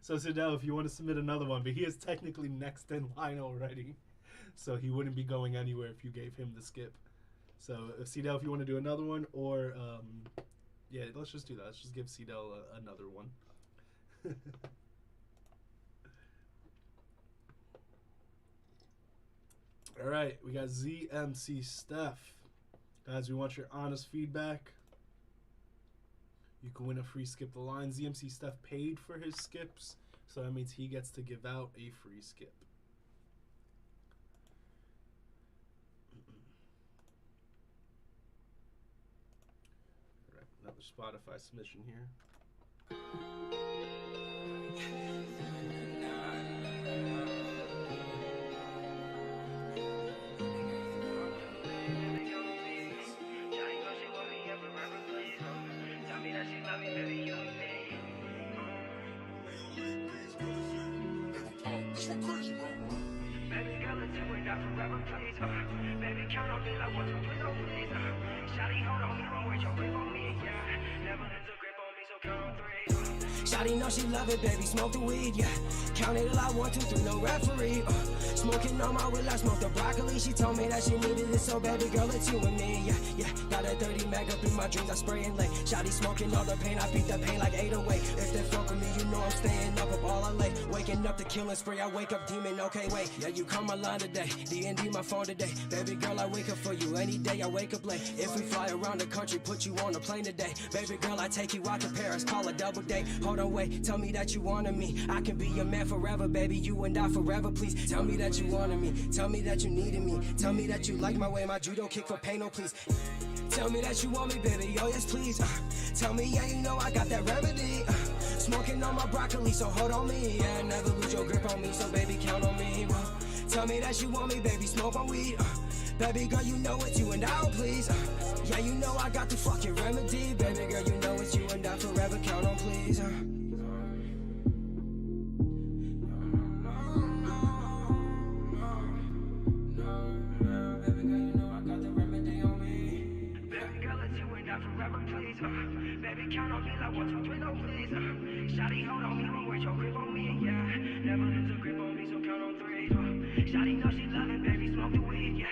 So Cdel, if you want to submit another one, but he is technically next in line already, so he wouldn't be going anywhere if you gave him the skip. So Cdel, if you want to do another one, or yeah, let's just do that. Let's just give Cdel another one. All right, we got ZMC Steph. Guys, we want your honest feedback. you can win a free skip the line. ZMC Steph paid for his skips, so that means he gets to give out a free skip. All right, another Spotify submission here. Shawty know she love it, baby, smoke the weed, yeah. Count it till I 1, 2, 3, no referee. Smoking on my wheel, I smoke the broccoli. She told me that she needed it, so baby girl, it's you and me, yeah, yeah. Got a 30 mag up in my dreams, I spray and lay. Shawty smoking all the pain, I beat the pain like 808. If they fuck with me, you know I'm staying up all I lay. Waking up to killing spree, I wake up demon, okay, wait. Yeah, you call my line today, DND my phone today. Baby girl, I wake up for you any day, I wake up late. If we fly around the country, put you on a plane today. Baby girl, I take you out to Paris, call a double date. Hold on, wait, tell me that you wanted me. I can be your man forever, baby, you and I forever, please. Tell me that you wanted me, tell me that you needed me. Tell me that you like my way, my judo kick for pain, oh please. Tell me that you want me, baby, oh yes, please. Tell me, yeah, you know I got that remedy. Smoking on my broccoli, so hold on me. Yeah, never lose your grip on me, so baby, count on me. Tell me that you want me, baby, smoke on weed. Baby girl, you know it's you and I, please. Yeah, you know I got the fucking remedy. Baby girl, you know it's you and I forever, count on please. Baby, count on me like 1, 2, 3, no please. Shawty, hold on me, won't wear your grip on me, yeah. Never lose a grip on me, so count on 3. Shawty know she love it, baby, smoke the weed, yeah.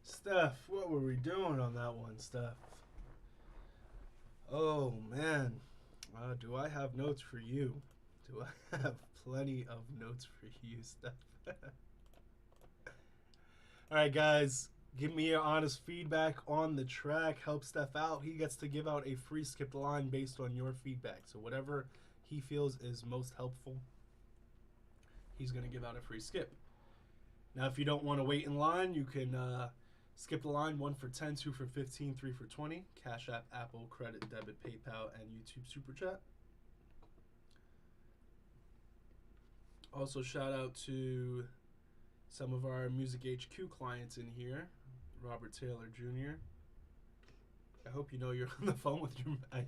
Steph, what were we doing on that one, Steph? Oh, man. Do I have notes for you? Do I have plenty of notes for you, Steph? Alright, guys. Give me your honest feedback on the track. Help Steph out. He gets to give out a free skip the line based on your feedback. So whatever he feels is most helpful, he's going to give out a free skip. Now, if you don't want to wait in line, you can skip the line 1 for 10, 2 for 15, 3 for 20. Cash App, Apple, Credit, Debit, PayPal, and YouTube SuperChat. Also, shout out to some of our MusicHQ clients in here. Robert Taylor Jr. I hope you know you're on the phone with your... I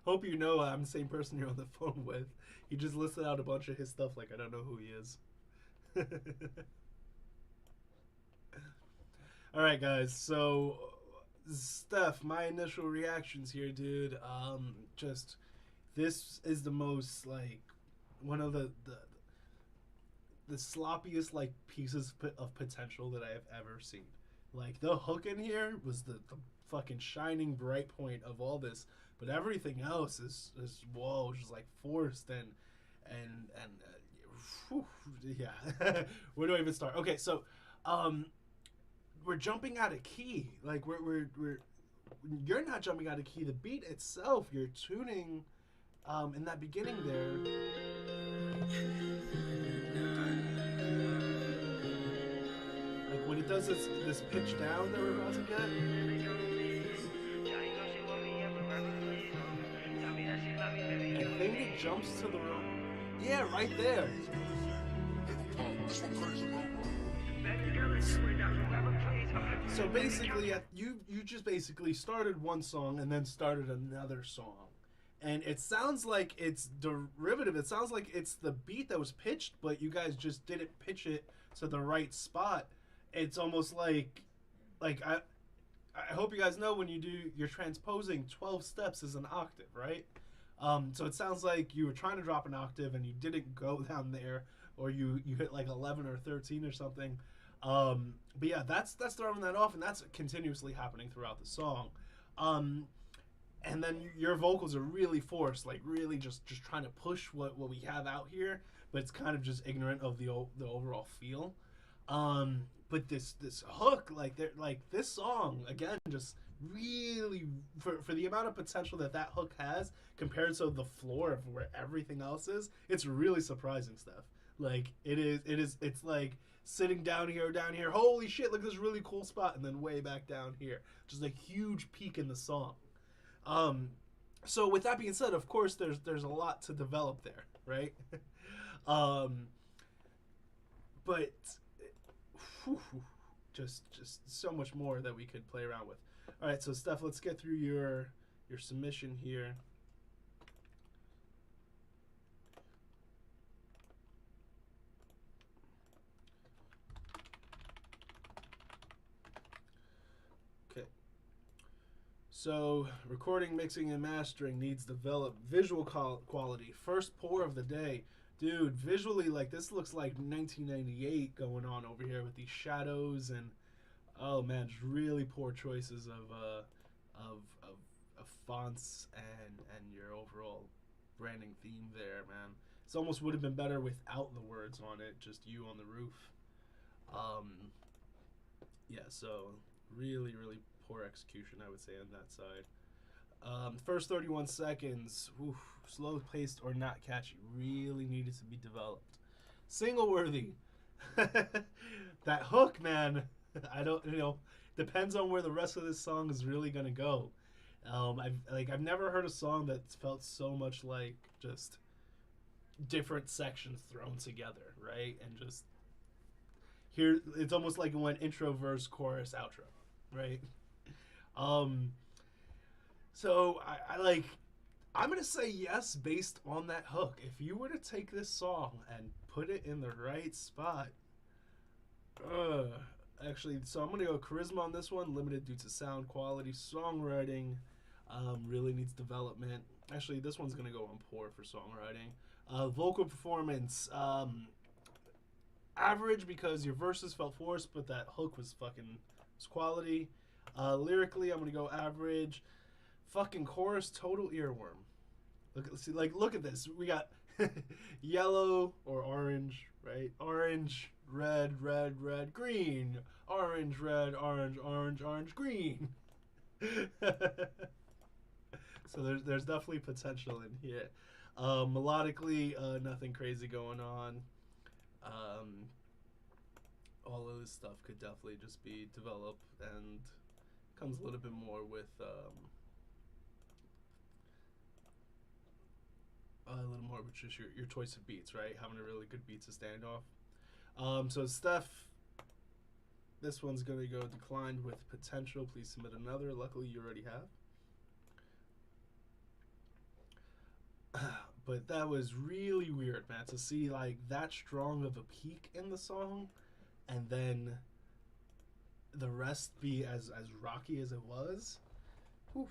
hope you know I'm the same person you're on the phone with. He just listed out a bunch of his stuff like I don't know who he is. Alright, guys. So, Steph, my initial reactions here, dude. Just, this is the most, like, one of the sloppiest, like, pieces of potential that I have ever seen. Like, the hook in here was the fucking shining bright point of all this, but everything else is whoa, just like forced and whew, yeah. Where do I even start? Okay, so we're jumping out of key. Like you're not jumping out of key. The beat itself, you're tuning in that beginning there. When it does this pitch down that we're about to get, I think it jumps to the yeah, right there. So basically, you just basically started one song and then started another song, and it sounds like it's derivative. It sounds like it's the beat that was pitched, but you guys just didn't pitch it to the right spot. It's almost like I hope you guys know when you do, you're transposing 12 steps as an octave, right? So it sounds like you were trying to drop an octave and you didn't go down there, or you hit like 11 or 13 or something. But yeah, that's throwing that off, and that's continuously happening throughout the song. And then your vocals are really forced, like really just trying to push what we have out here. but it's kind of just ignorant of the overall feel. But this hook, like this song again, just really for the amount of potential that hook has compared to the floor of where everything else is, it's really surprising stuff. Like it's like sitting down here, holy shit, look at this really cool spot, and then way back down here, just a huge peak in the song. So with that being said, of course there's a lot to develop there, right? But whew, just so much more that we could play around with. All right, so Steph, let's get through your submission here. Okay. So, recording, mixing, and mastering needs developed visual quality. First pour of the day. Dude, visually, like, this looks like 1998 going on over here with these shadows and, oh man, just really poor choices of fonts and your overall branding theme there, man. This almost would have been better without the words on it, just you on the roof. Yeah, so really, really poor execution, I would say, on that side. First 31 seconds, oof, slow paced or not catchy, really needed to be developed. Single worthy. That hook, man, I don't, depends on where the rest of this song is really gonna go. I've never heard a song that felt so much like just different sections thrown together, right? And just here, it's almost like it went intro, verse, chorus, outro, right? So I'm gonna say yes based on that hook. If you were to take this song and put it in the right spot, actually, so I'm gonna go charisma on this one, limited due to sound quality. Songwriting really needs development. Actually, this one's gonna go on poor for songwriting. Vocal performance, average because your verses felt forced, but that hook was quality. Lyrically, I'm gonna go average. Fucking chorus, total earworm. Look at this. We got yellow or orange, right? Orange, red, red, red, green. Orange, red, orange, orange, orange, green. So there's definitely potential in here. Melodically, nothing crazy going on. All of this stuff could definitely just be developed and comes a little bit more with just your choice of beats, right? Having a really good beat to stand off. So Steph, this one's gonna go declined with potential. Please submit another. Luckily, you already have. But that was really weird, man, to see like that strong of a peak in the song, and then the rest be as rocky as it was. Whew.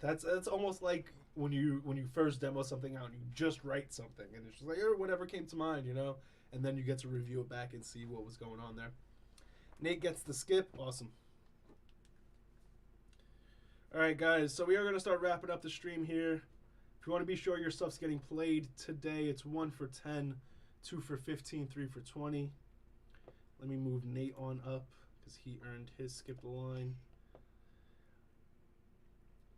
That's almost like when you first demo something out and you just write something and it's just like whatever came to mind, and then you get to review it back and see what was going on there. Nate gets the skip. Awesome. All right, guys, so we are going to start wrapping up the stream here. If you want to be sure your stuff's getting played today, it's 1 for 10, 2 for 15, 3 for 20. Let me move Nate on up because he earned his skip the line.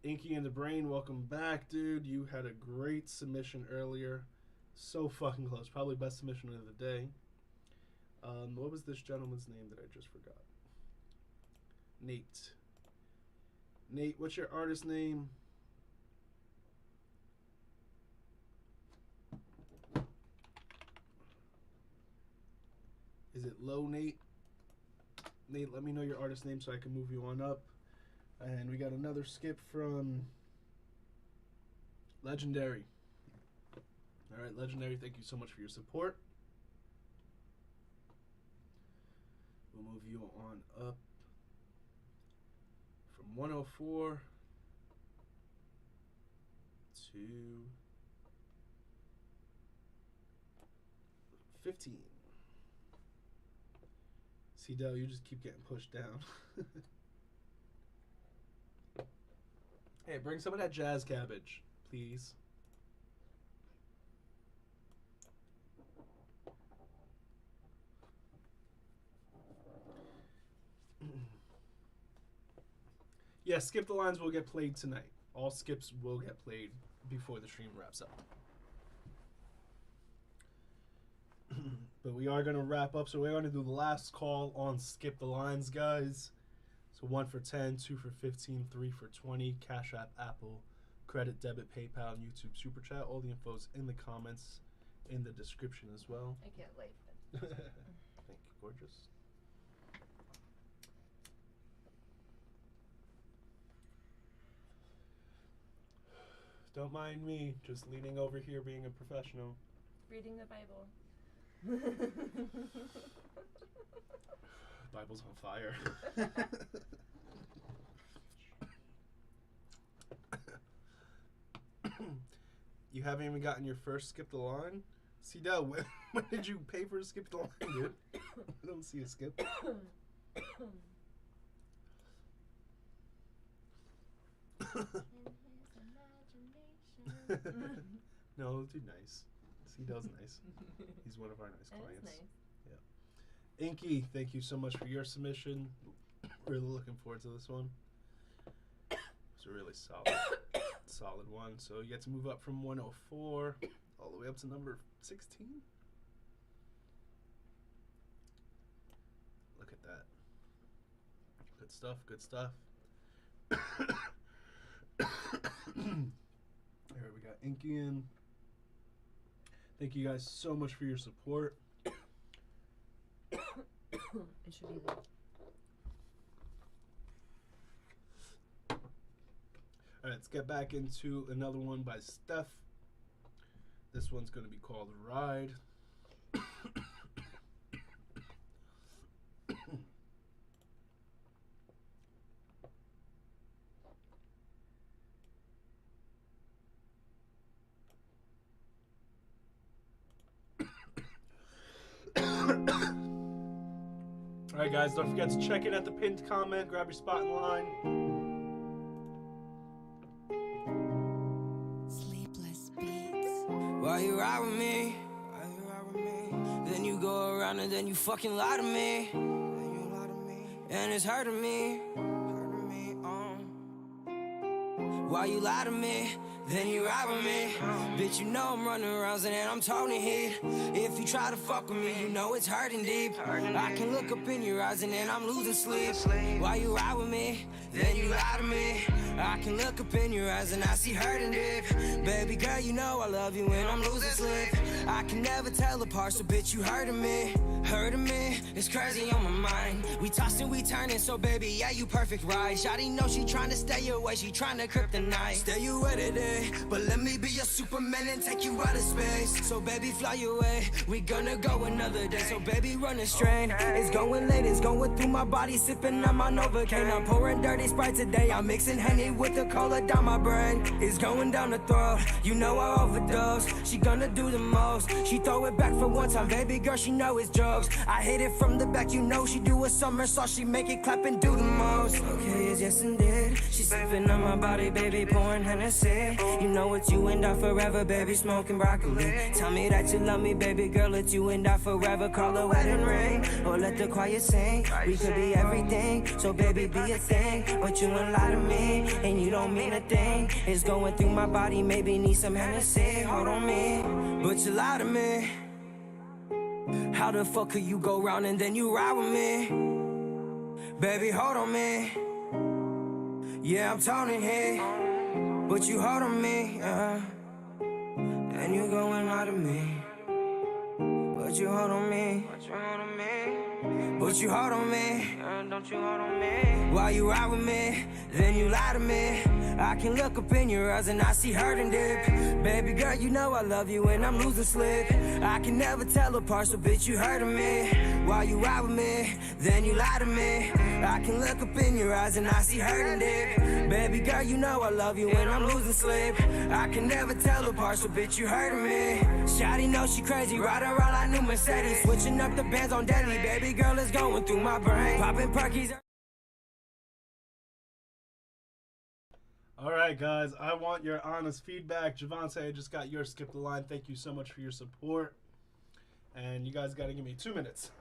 Inky in the Brain, welcome back, dude. You had a great submission earlier. So fucking close. Probably best submission of the day. What was this gentleman's name that I just forgot? Nate. Nate, what's your artist name? Is it Low Nate? Nate, let me know your artist name so I can move you on up. And we got another skip from Legendary. All right, Legendary, thank you so much for your support. We'll move you on up from 104 to 15. See, Del, you just keep getting pushed down. Hey, bring some of that jazz cabbage, please. Yeah, skip the lines will get played tonight. All skips will get played before the stream wraps up. But we are going to wrap up, so we're going to do the last call on skip the lines, guys. So 1 for 10, 2 for 15, 3 for 20, Cash App, Apple, credit, debit, PayPal, and YouTube SuperChat. All the info's in the comments, in the description as well. I can't wait. Thank you, gorgeous. Don't mind me, just leaning over here being a professional. Reading the Bible. Bible's on fire. You haven't even gotten your first skip the line? See, Del, when did you pay for a skip the line, dude? I don't see a skip. No, too nice. See, Del's nice. He's one of our nice clients. That is nice. Yeah. Inky, thank you so much for your submission. Really looking forward to this one. It's a really solid one. So you get to move up from 104 all the way up to number 16. Look at that. Good stuff, good stuff. Here we got Inky in. Thank you guys so much for your support. It should be there. All right, let's get back into another one by Steph. This one's going to be called Ride. All right, guys, don't forget to check in at the pinned comment. Grab your spot in line. Sleepless beats. Why you ride with me? Why you ride with me? Then you go around and then you fucking lie to me. Then you lie to me. And it's hurting me. Hurting me. Why you lie to me? Then you ride with me. Bitch, you know I'm running around and I'm talking heat. If you try to fuck with me, you know it's hurting deep. I can look up in your eyes and then I'm losing sleep. Why you ride with me? Then you lie to me. I can look up in your eyes and I see hurting deep. Baby girl, you know I love you when I'm losing sleep. I can never tell apart, so bitch, you hurting me. Hurting me, it's crazy on my mind. We tossed and we turning, so baby, yeah, you perfect, right? Shawty know she trying to stay away, she trying to kryptonite. Stay away today, but let me be your Superman and take you out of space. So baby, fly away, we gonna go another day. So baby, run a strain. It's going late, it's going through my body, sipping on my Novocaine. I'm pouring dirty Sprite today, I'm mixing Henny with the cola down my brain. It's going down the throat, you know I overdose. She gonna do the most, she throw it back for one time. Baby girl, she know it's jokes. I hit it from the back, you know she do a somersault. She make it clap and do the most. Okay, yes indeed. She sipping on my body, baby, pouring Hennessy. You know it's you and I forever, baby, smoking broccoli. Tell me that you love me, baby girl, it's you and I forever. Call a wedding ring, or let the choir sing. We could be everything, so baby, be a thing. But you ain't lie to me, and you don't mean a thing. It's going through my body, maybe need some Hennessy. Hold on me, but you lie to me. How the fuck could you go round and then you ride with me? Baby, hold on me. Yeah, I'm turning here, but you hold on me, and you going lie to me. But you hold on me. But you hold on me. Don't you hold on me. While you ride with me, then you lie to me. I can look up in your eyes and I see hurting dip. Baby girl, you know I love you and I'm losing sleep. I can never tell apart, so bitch, you hurting me. While you ride with me, then you lie to me. I can look up in your eyes and I see hurting dip. Baby girl, you know I love you and I'm losing sleep. I can never tell apart, so bitch, you hurting me. Shawty know she crazy, ride around like new Mercedes. Switching up the bands on deadly. Baby girl is going through my brain. Popping perkies. All right, guys, I want your honest feedback. Javante, I just got your skip the line. Thank you so much for your support. And you guys got to give me 2 minutes.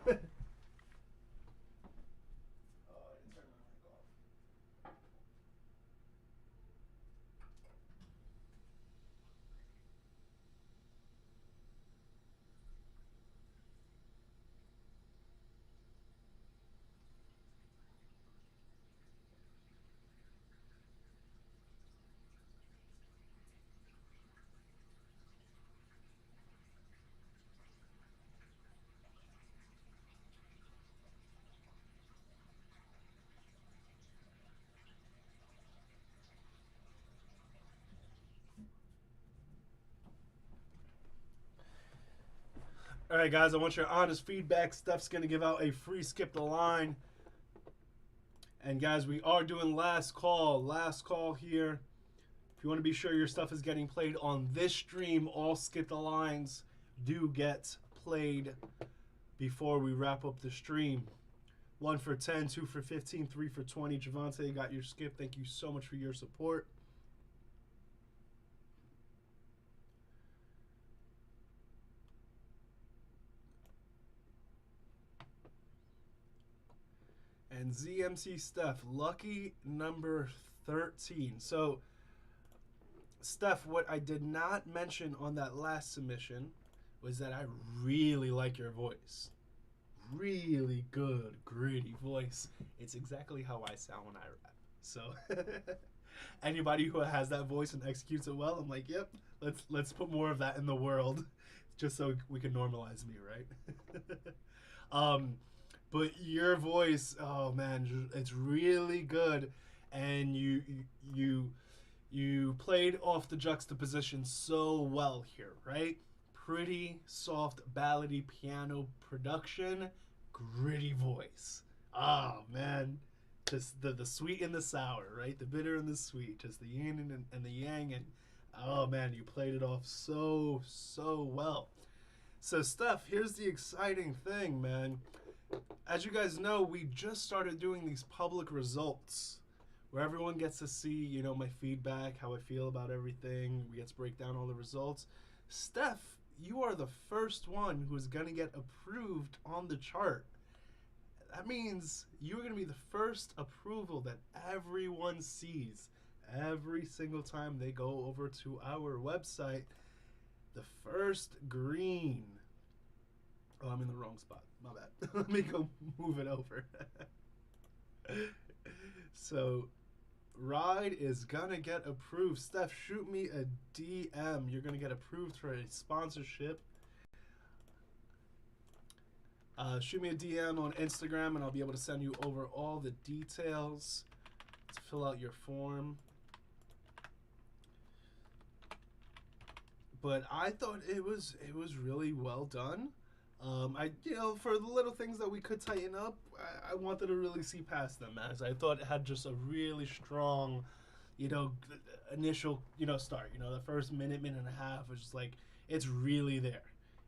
All right, guys, I want your honest feedback. Steph's going to give out a free skip the line. And, guys, we are doing last call. Last call here. If you want to be sure your stuff is getting played on this stream, all skip the lines do get played before we wrap up the stream. 1 for 10, 2 for 15, 3 for 20. Javante got your skip. Thank you so much for your support. And ZMC Steph, lucky number 13. So, Steph, what I did not mention on that last submission was that I really like your voice. Really good, gritty voice. It's exactly how I sound when I rap. So, anybody who has that voice and executes it well, I'm like, yep, let's put more of that in the world, just so we can normalize me, right? But your voice, oh man, it's really good, and you played off the juxtaposition so well here, right? Pretty soft, ballady piano production, gritty voice. Oh man, just the sweet and the sour, right? The bitter and the sweet, just the yin and the yang, and oh man, you played it off so well. So Steph, here's the exciting thing, man. As you guys know, we just started doing these public results where everyone gets to see, you know, my feedback, how I feel about everything. We get to break down all the results. Steph, you are the first one who's going to get approved on the chart. That means you're going to be the first approval that everyone sees every single time they go over to our website. The first green. Oh, I'm in the wrong spot. My bad. Let me go move it over. So, Ride is gonna get approved. Steph, shoot me a DM. You're gonna get approved for a sponsorship. Shoot me a DM on Instagram and I'll be able to send you over all the details to fill out your form. But I thought it was really well done. For the little things that we could tighten up, I wanted to really see past them, as I thought it had just a really strong, initial, start. The first minute and a half was just like, it's really there.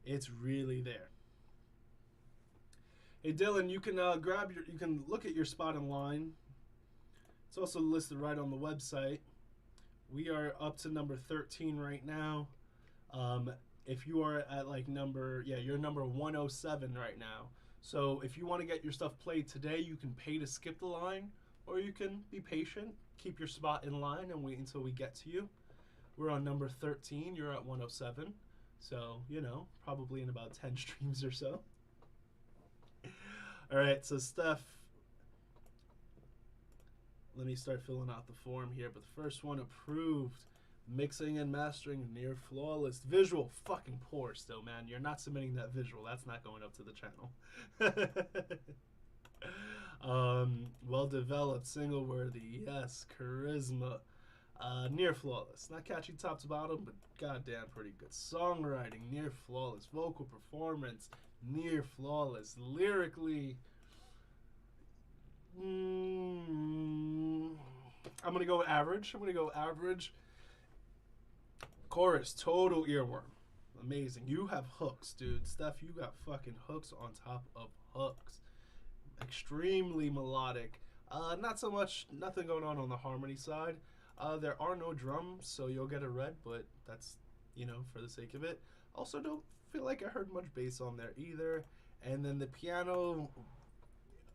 It's really there. Hey Dylan, you can you can look at your spot in line. It's also listed right on the website. We are up to number 13 right now. If you are at you're number 107 right now. So if you want to get your stuff played today, you can pay to skip the line, or you can be patient, keep your spot in line, and wait until we get to you. We're on number 13. You're at 107. So, probably in about 10 streams or so. All right, so Steph, let me start filling out the form here. But the first one approved. Mixing and mastering near flawless. Visual fucking poor still, man. You're not submitting that visual. That's not going up to the channel. Well developed, single worthy. Yes, charisma. Near flawless. Not catchy top to bottom, but goddamn pretty good. Songwriting, near flawless. Vocal performance, near flawless. Lyrically, I'm gonna go average. Chorus, total earworm. Amazing. You have hooks, dude. Steph, you got fucking hooks on top of hooks. Extremely melodic. Not so much, nothing going on the harmony side. There are no drums, so you'll get a red, but that's, for the sake of it. Also, don't feel like I heard much bass on there either. And then the piano,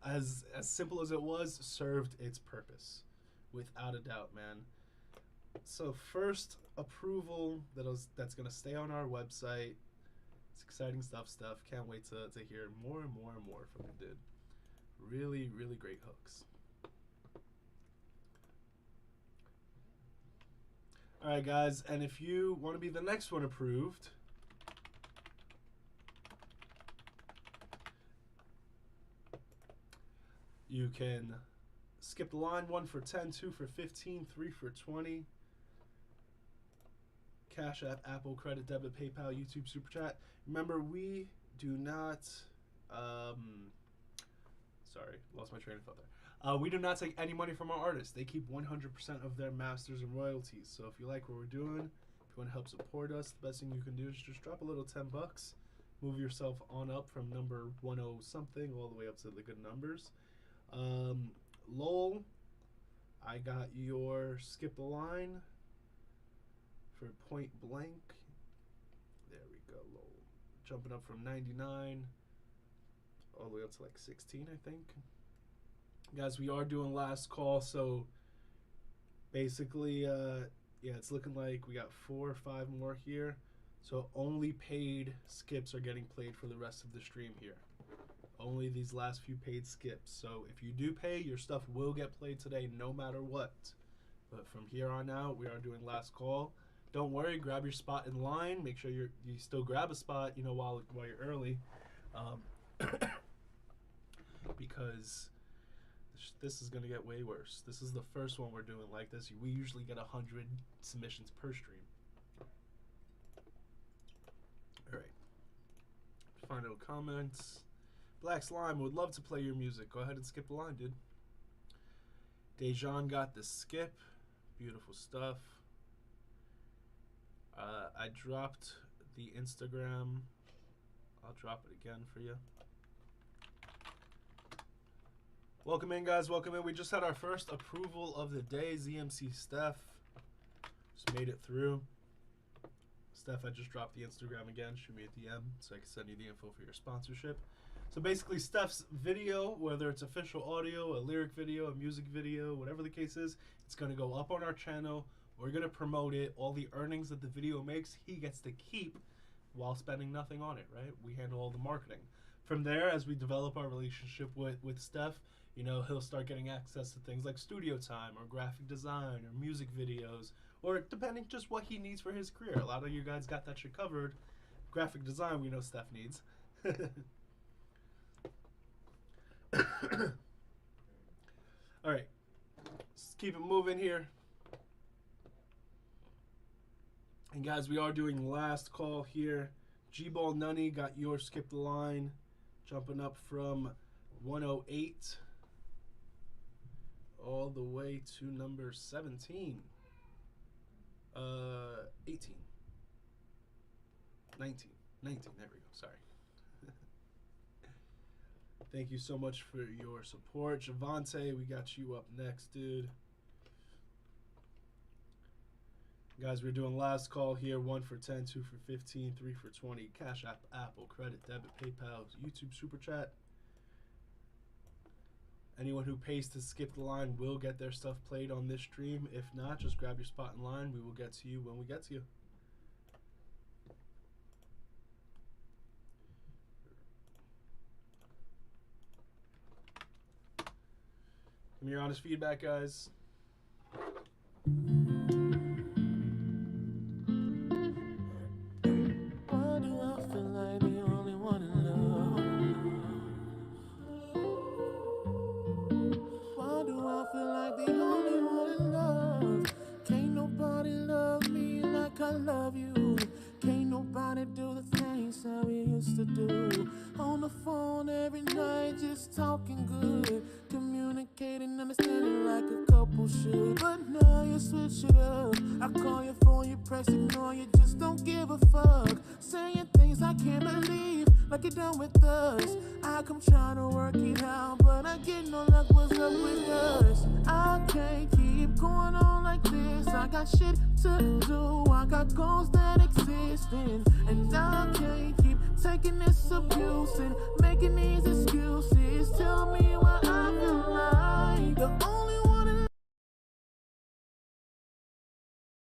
as simple as it was, served its purpose. Without a doubt, man. So first approval that's going to stay on our website. It's exciting stuff. Can't wait to hear more and more and more from you, dude. Really, really great hooks. All right, guys, and if you want to be the next one approved, you can skip the line. 1 for 10, 2 for 15, 3 for 20. Cash App, Apple, Credit, Debit, PayPal, YouTube SuperChat. Remember, we do not, sorry, lost my train of thought there. We do not take any money from our artists. They keep 100% of their masters and royalties. So if you like what we're doing, if you want to help support us, the best thing you can do is just drop a little $10. Move yourself on up from number 10 something all the way up to the good numbers. Lol, I got your skip the line for point blank. There we go, Lol. Jumping up from 99 all the way up to like 16, I think. Guys, we are doing last call, so basically, yeah, it's looking like we got 4 or 5 more here. So only paid skips are getting played for the rest of the stream here. Only these last few paid skips. So if you do pay, your stuff will get played today no matter what. But from here on out, we are doing last call. Don't worry, grab your spot in line. Make sure you still grab a spot, you know, while you're early. Because this is going to get way worse. This is the first one we're doing like this. We usually get 100 submissions per stream. All right. Final comments. Black Slime would love to play your music. Go ahead and skip the line, dude. Dejan got the skip. Beautiful stuff. I dropped the Instagram. I'll drop it again for you. Welcome in, guys. Welcome in. We just had our first approval of the day. ZMC Steph just made it through. Steph, I just dropped the Instagram again. Shoot me a DM so I can send you the info for your sponsorship. So basically, Steph's video, whether it's official audio, a lyric video, a music video, whatever the case is, it's going to go up on our channel. We're going to promote it. All the earnings that the video makes, he gets to keep while spending nothing on it, right? We handle all the marketing. From there, as we develop our relationship with Steph, you know, he'll start getting access to things like studio time or graphic design or music videos, or depending just what he needs for his career. A lot of you guys got that shit covered. Graphic design, we know Steph needs. All right, let's keep it moving here. And guys, we are doing last call here. G-Ball Nunny got your skip the line, jumping up from 108 all the way to number 17. 18. 19, there we go, sorry. Thank you so much for your support. Javante, we got you up next, dude. Guys, we're doing last call here. 1 for 10, 2 for 15, 3 for 20. Cash App, Apple, credit, debit, PayPal, YouTube SuperChat. Anyone who pays to skip the line will get their stuff played on this stream. If not, just grab your spot in line. We will get to you when we get to you. Give me your honest feedback, guys. Why do I feel like the only one in love? Why do I feel like the only one in love? Can't nobody love me like I love you. Can't nobody do the things that we used to do. On the phone every night, just talking good, communicating, understanding like a couple should. But now you switch it up. I call your phone, you press ignore, you just don't give a fuck. Saying things I can't believe, like you're done with us. I come trying to work it out, but I get no luck. What's up with us? I can't keep going on like this. I got shit to do, I got goals that exist in, and I can't keep taking this abuse and making these excuses. Tell me what I feel like. The only one in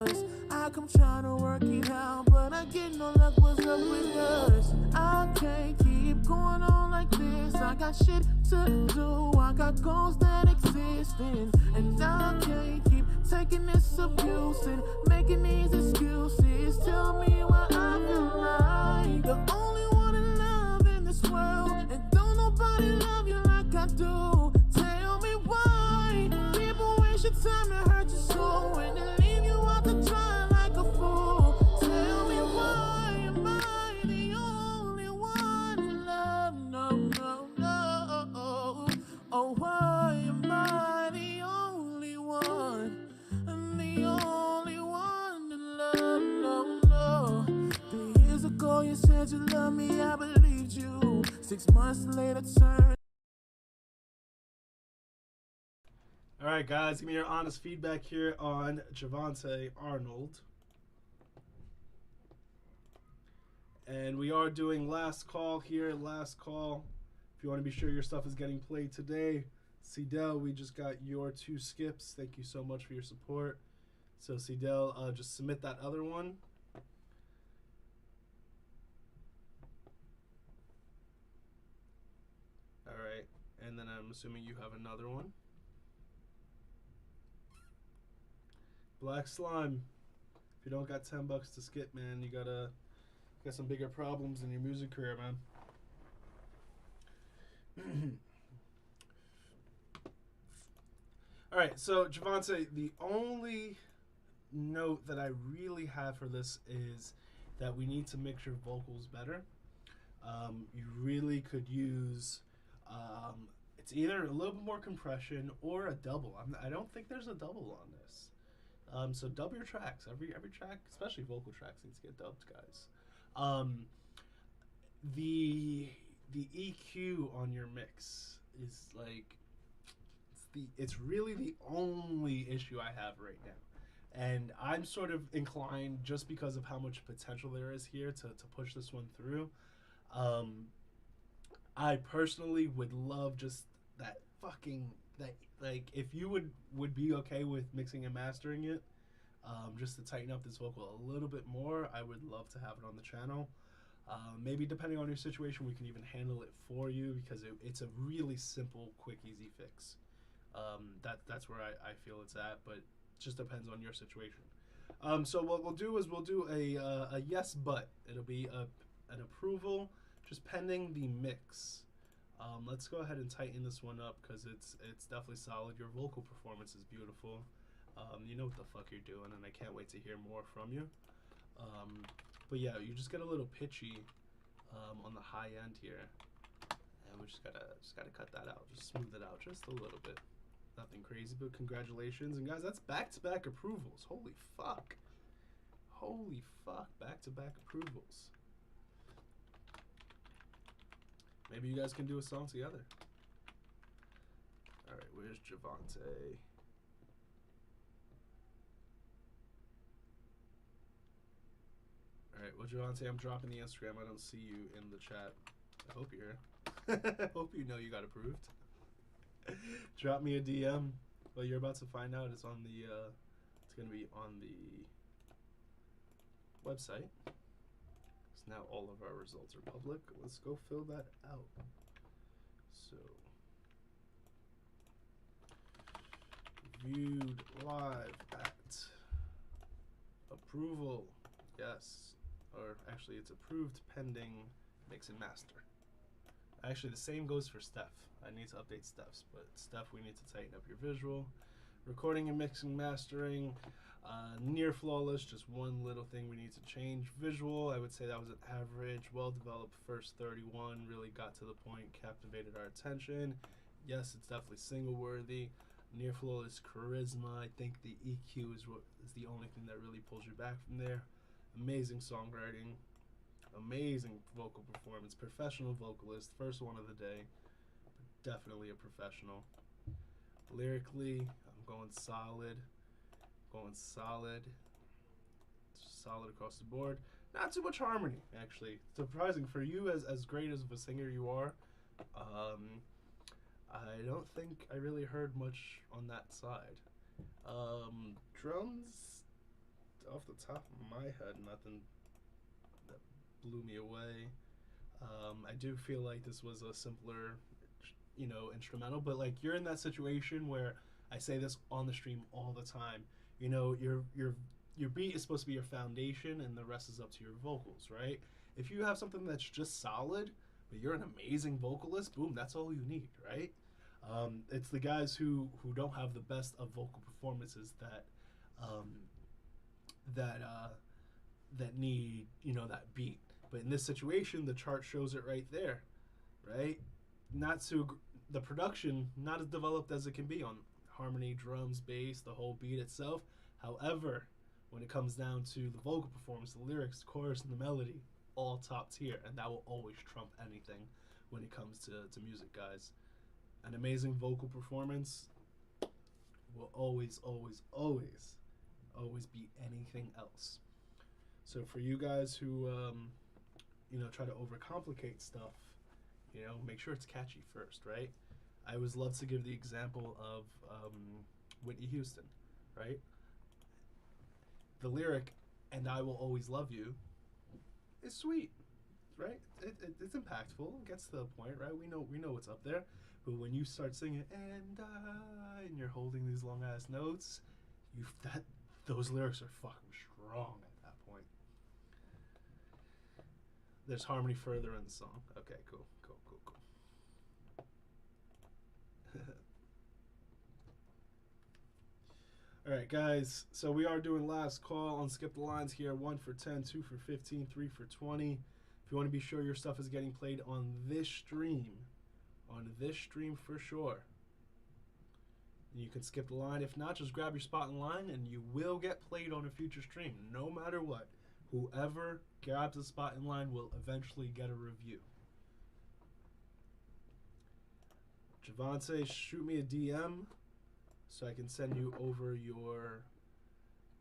us. I come trying to work it out, but I get no luck. What's up with us? I can't keep going on like this. I got shit to do, I got goals that exist in, and I can't keep taking this abuse and making these excuses. Tell me what I feel like. The only one in love in this world, and don't nobody love you like I do. Tell me why people waste your time to hurt your soul and then leave you out to dry like a fool. Tell me why am I the only one 6 months later turned. All right, guys, give me your honest feedback here on Javante Arnold. And we are doing last call here, last call. If you want to be sure your stuff is getting played today, Cedel, we just got your 2 skips. Thank you so much for your support. So Cedel, just submit that other one. All right, and then I'm assuming you have another one. Black Slime, if you don't got $10 to skip, man, you got some bigger problems in your music career, man. All right, so Javante, the only note that I really have for this is that we need to mix your vocals better. You really could use, it's either a little bit more compression or a double. I don't think there's a double on this. So dub your tracks. Every track, especially vocal tracks, needs to get dubbed, guys. The EQ on your mix is like it's really the only issue I have right now, and I'm sort of inclined, just because of how much potential there is here, to push this one through. I personally would love just that like, if you would be okay with mixing and mastering it, just to tighten up this vocal a little bit more, I would love to have it on the channel. Maybe depending on your situation, we can even handle it for you, because it's a really simple, quick, easy fix. That's where I feel it's at, but it just depends on your situation. So what we'll do is we'll do a yes, but it'll be an approval, just pending the mix. Let's go ahead and tighten this one up, because it's definitely solid. Your vocal performance is beautiful. You know what the fuck you're doing, and I can't wait to hear more from you. But yeah, you just get a little pitchy on the high end here, and we just gotta cut that out, just smooth it out just a little bit. Nothing crazy, but congratulations. And guys, that's back-to-back approvals. Holy fuck, back-to-back approvals. Maybe you guys can do a song together. All right, where's Javante? All right, well, Javante, I'm dropping the Instagram. I don't see you in the chat. I hope you're here. I hope you know you got approved. Drop me a DM. Well, you're about to find out. It's on the. It's gonna be on the website. So now all of our results are public. Let's go fill that out. So, viewed live at approval. Yes. Or actually, it's approved pending mix and master. Actually, the same goes for Steph. I need to update Steph's, but Steph, we need to tighten up your visual. Recording and mixing, mastering, near flawless, just one little thing we need to change. Visual, I would say that was an average, well-developed first 31, really got to the point, captivated our attention. Yes, it's definitely single-worthy. Near flawless charisma, I think the EQ is the only thing that really pulls you back from there. Amazing songwriting, amazing vocal performance, professional vocalist, first one of the day, definitely a professional. Lyrically, I'm going solid, solid across the board. Not too much harmony, actually. Surprising for you, as great as of a singer you are. I don't think I really heard much on that side. Drums, off the top of my head, nothing that blew me away. I do feel like this was a simpler, instrumental, but like, you're in that situation where I say this on the stream all the time. Your beat is supposed to be your foundation, and the rest is up to your vocals, right? If you have something that's just solid, but you're an amazing vocalist, boom, that's all you need, right? It's the guys who don't have the best of vocal performances that need that beat. But in this situation, the chart shows it right there, right? The production not as developed as it can be on harmony, drums, bass, the whole beat itself. However, when it comes down to the vocal performance, the lyrics, the chorus, and the melody, all top tier, and that will always trump anything when it comes to music, guys. An amazing vocal performance will always, always, always, always be anything else. So for you guys who, try to overcomplicate stuff, make sure it's catchy first, right? I always love to give the example of Whitney Houston, right? The lyric, "and I will always love you," is sweet, right? It's impactful. It gets to the point, right? We know what's up there. But when you start singing and you're holding these long ass notes, those lyrics are fucking strong at that point. There's harmony further in the song. Okay, cool. All right, guys. So we are doing last call on Skip the Lines here. 1 for 10, 2 for 15, 3 for 20. If you want to be sure your stuff is getting played on this stream for sure, you can skip the line. If not, just grab your spot in line and you will get played on a future stream, no matter what. Whoever grabs a spot in line will eventually get a review. Javante, shoot me a DM so I can send you over your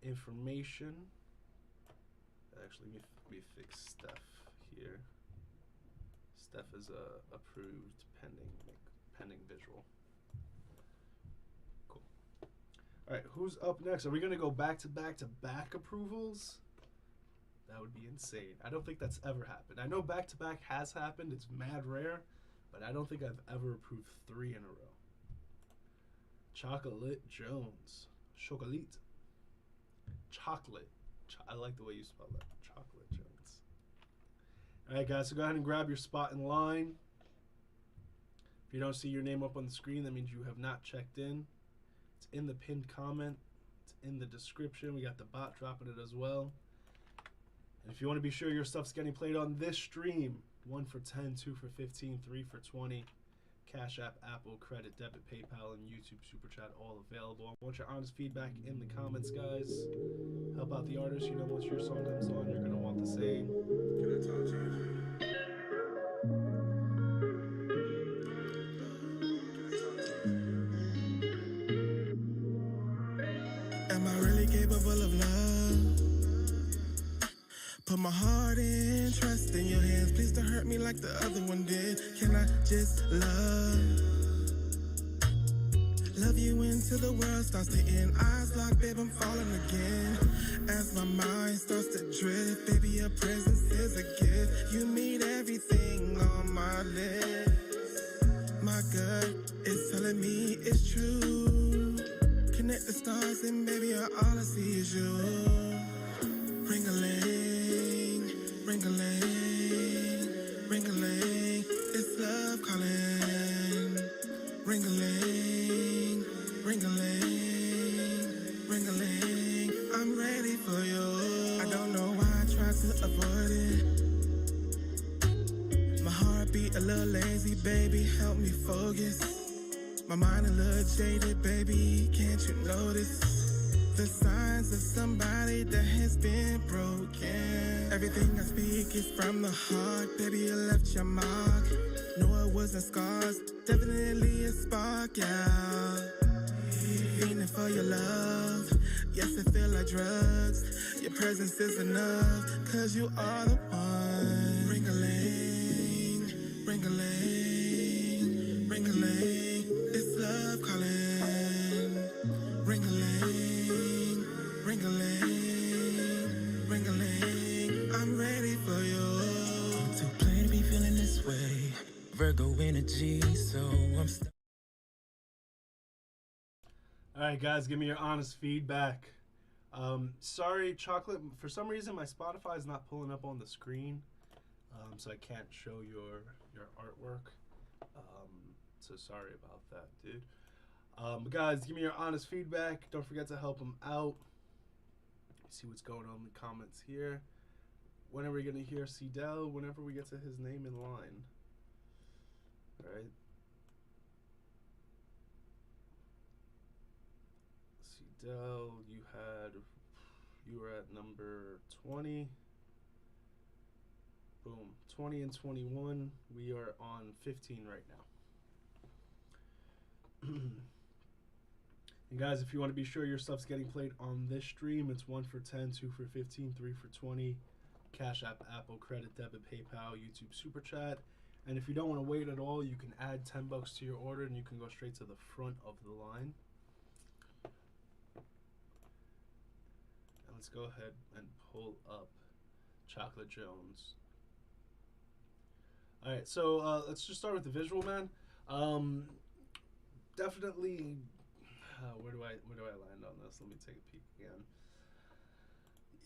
information. Actually, let me fix Steph here. Steph is approved pending visual. Cool. All right, who's up next? Are we going to go back to back approvals? That would be insane. I don't think that's ever happened. I know back-to-back has happened. It's mad rare, but I don't think I've ever approved 3 in a row. Chocolate Jones. Chocolate. I like the way you spell that. Chocolate Jones. All right, guys, so go ahead and grab your spot in line. If you don't see your name up on the screen, that means you have not checked in. It's in the pinned comment. It's in the description. We got the bot dropping it as well. And if you want to be sure your stuff's getting played on this stream, 1 for 10, 2 for 15, 3 for 20. Cash App, Apple, Credit, Debit, PayPal, and YouTube SuperChat all available. I want your honest feedback in the comments, guys. Help out the artist. Once your song comes on, you're going to want the same. Can I talk to you? Am I really capable of love? Put my heart in, trust in your hands. Please don't hurt me like the other one did. Can I just love you into the world starts to end? Eyes locked, babe, I'm falling again. As my mind starts to drift, baby, your presence is a gift. You mean everything on my list. My gut is telling me it's true. Connect the stars and baby, all I see is you. Ring-a-ling, ring-a-ling, ring-a-ling. It's love calling. Ring-a-ling, ring-a-ling, ring-a-ling. I'm ready for you. I don't know why I tried to avoid it. My heart beat a little lazy, baby, help me focus. My mind a little jaded, baby, can't you notice? The signs of somebody that has been broken. Everything I speak is from the heart, baby, you left your mark. No, it wasn't scars, definitely a spark, yeah. Feeling for your love, yes, it feel like drugs. Your presence is enough, cause you are the one. Ring-a-ling, ring-a-ling, ring-a-ling. It's love calling. Ring-a-ling, ring-a-ling, ring-a-ling. I'm ready for you. I'm too plain to be feeling this way. Virgo energy, so I'm stuck. All right, guys, give me your honest feedback. Sorry, Chocolate. For some reason, my Spotify is not pulling up on the screen, so I can't show your artwork. So sorry about that, dude. But guys, give me your honest feedback. Don't forget to help him out. See what's going on in the comments here. When are we gonna hear Cedel? Whenever we get to his name in line. All right. Cedel, you were at number 20. Boom, 20 and 21. We are on 15 right now. And guys, if you want to be sure your stuff's getting played on this stream, it's 1 for 10, 2 for 15, 3 for 20. Cash App, Apple, Credit, Debit, PayPal, YouTube SuperChat. And if you don't want to wait at all, you can add $10 to your order and you can go straight to the front of the line. And let's go ahead and pull up Chocolate Jones. All right, so let's just start with the visual, man. Definitely, where do I land on this? Let me take a peek again.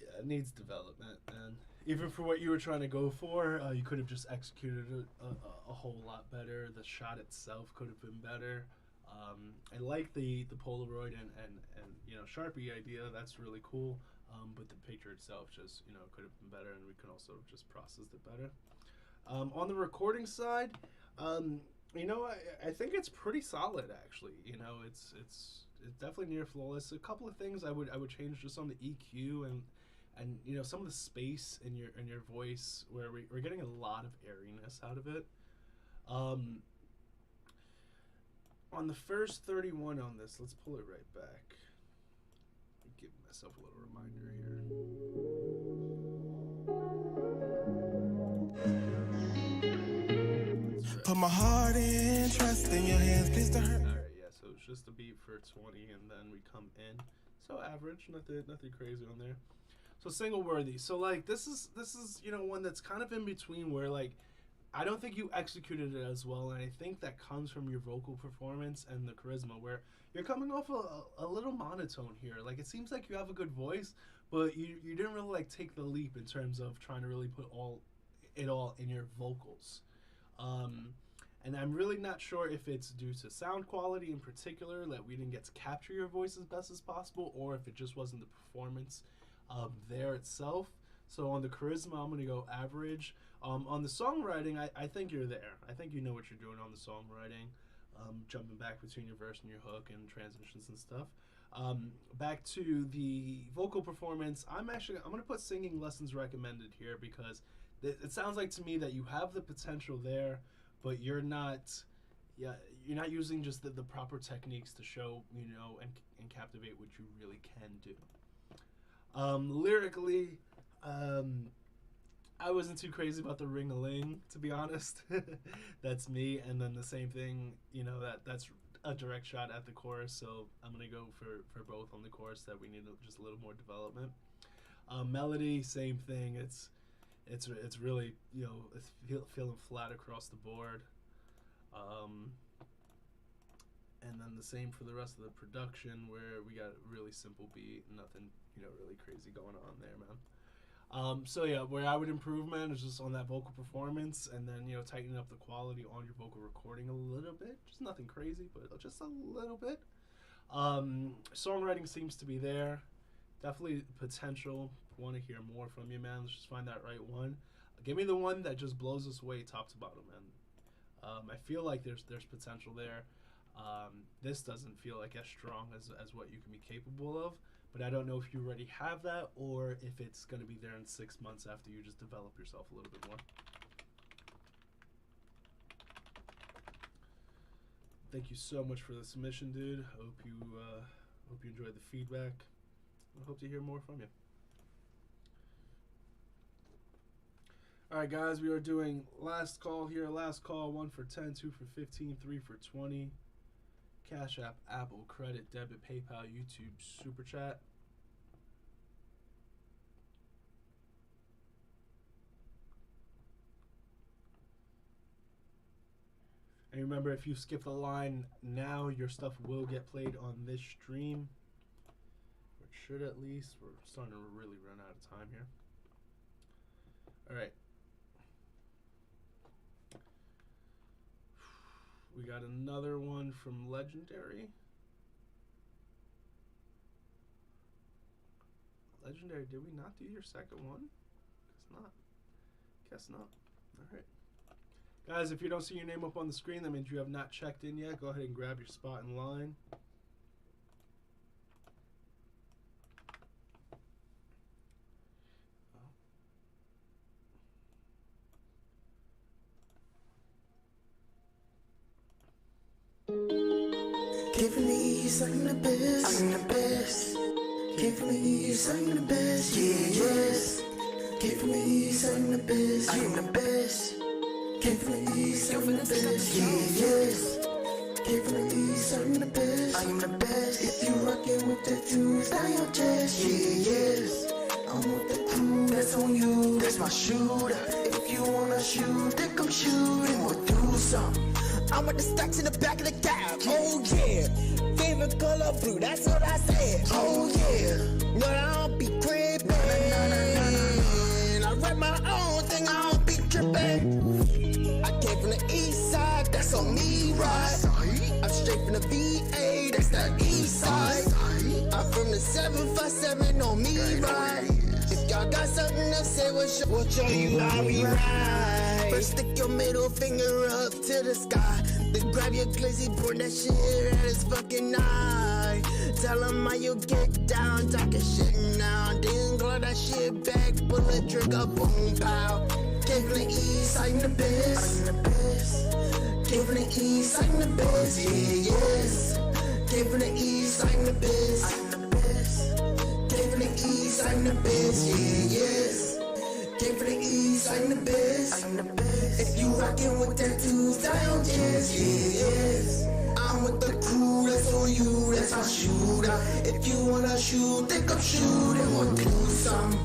Yeah, it needs development, and even for what you were trying to go for, you could have just executed it a whole lot better. The shot itself could have been better. I like the Polaroid and you know, Sharpie idea. That's really cool. But the picture itself just, you know, could have been better, and we could also have just processed it better. On the recording side, you know, I think it's pretty solid actually. You know, it's definitely near flawless. A couple of things I would change just on the EQ and you know, some of the space in your voice, where we're getting a lot of airiness out of it. On the first 31 on this, let's pull it right back. Give myself a little reminder here. Put my heart in, trust in your hands, please don't hurt. Alright, yeah, so it's just a beat for 20 and then we come in. So average, nothing crazy on there. So single worthy. So like this is you know, one that's kind of in between, where like I don't think you executed it as well, and I think that comes from your vocal performance and the charisma, where you're coming off a little monotone here. Like, it seems like you have a good voice, but you didn't really like take the leap in terms of trying to really put it all in your vocals. And I'm really not sure if it's due to sound quality in particular, that we didn't get to capture your voice as best as possible, or if it just wasn't the performance there itself. So on the charisma, I'm going to go average. On the songwriting, I think you're there. I think you know what you're doing on the songwriting. Jumping back between your verse and your hook and transitions and stuff. Back to the vocal performance, I'm going to put singing lessons recommended here, because it sounds like to me that you have the potential there, but you're not using just the proper techniques to show, you know, and captivate what you really can do. Lyrically, I wasn't too crazy about the ring-a-ling, to be honest. That's me. And then the same thing, you know, that's a direct shot at the chorus, so I'm gonna go for both on the chorus, that we need just a little more development. Melody, same thing. It's really, you know, it's feeling flat across the board. And then the same for the rest of the production, where we got a really simple beat, nothing, you know, really crazy going on there, man. So yeah, where I would improve, man, is just on that vocal performance, and then, you know, tightening up the quality on your vocal recording a little bit. Just nothing crazy, but just a little bit. Songwriting seems to be there. Definitely potential. Want to hear more from you, man. Let's just find that right one. Give me the one that just blows us away top to bottom, man. I feel like there's potential there. This doesn't feel like as strong as what you can be capable of, but I don't know if you already have that, or if it's going to be there in 6 months after you just develop yourself a little bit more. Thank you so much for the submission, dude. Hope you enjoyed the feedback. I hope to hear more from you. All right, guys, we are doing last call here. Last call, 1 for 10, 2 for 15, 3 for 20. Cash App, Apple, Credit, Debit, PayPal, YouTube SuperChat. And remember, if you skip the line now, your stuff will get played on this stream. Or it should, at least. We're starting to really run out of time here. All right. We got another one from Legendary. Legendary, did we not do your second one? Guess not. Guess not. All right. Guys, if you don't see your name up on the screen, that means you have not checked in yet. Go ahead and grab your spot in line. Give me ease, I'm the best. I'm the best. Give me ease, I'm the best. Yeah, yes. Give me ease, I'm the best. I'm the best. Give me ease, I'm the best. Yeah, yes. Give me ease, I'm the best. I'm the best. If you rockin' with the dudes down your chest, yeah, yes. I'm with the crew, that's on you. That's my shooter. If you wanna shoot, then come shoot and we'll do something. I'm with the stacks in the back of the cab. Oh yeah, favorite color blue. That's what I said. Oh yeah, no, I don't be cribbing. I write my own thing. I don't be tripping. I came from the east side. That's on me, right? I'm straight from the VA. That's the east side. I'm from the 757 on me, right? If y'all got something to say, we'll show you how we ride. First, stick your middle finger up to the sky. Then grab your glizzy, point that shit at his fucking eye. Tell him how you get down, talking shit now. Then glow that shit back, pull a trigger, boom, pow. Give the east, I'm the best. I'm the best. Give the east, I'm the best. Yeah, yes. Give the east, I'm the best. I'm the best. Give the east, I'm the best. Yeah, yes. Give the east, I'm the best. I'm the best. If you rockin' with that dudes down chest, yeah, yes. I'm with the crew, that's on you, that's my shooter. If you wanna shoot, think I'm shooting, we'll do something.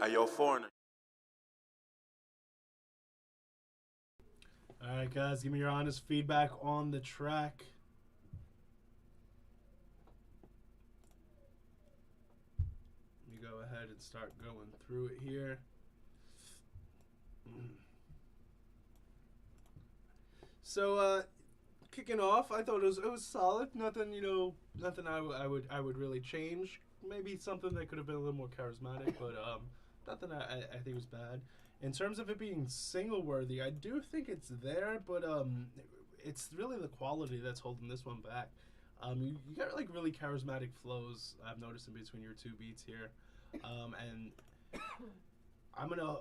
Hey, yo, foreigner. Alright guys, give me your honest feedback on the track. Let me go ahead and start going through it here. So kicking off, I thought it was solid. Nothing, nothing I would really change. Maybe something that could have been a little more charismatic, but nothing I think was bad. In terms of it being single worthy, I do think it's there, but it's really the quality that's holding this one back. You got like really charismatic flows I've noticed in between your two beats here, and I'm gonna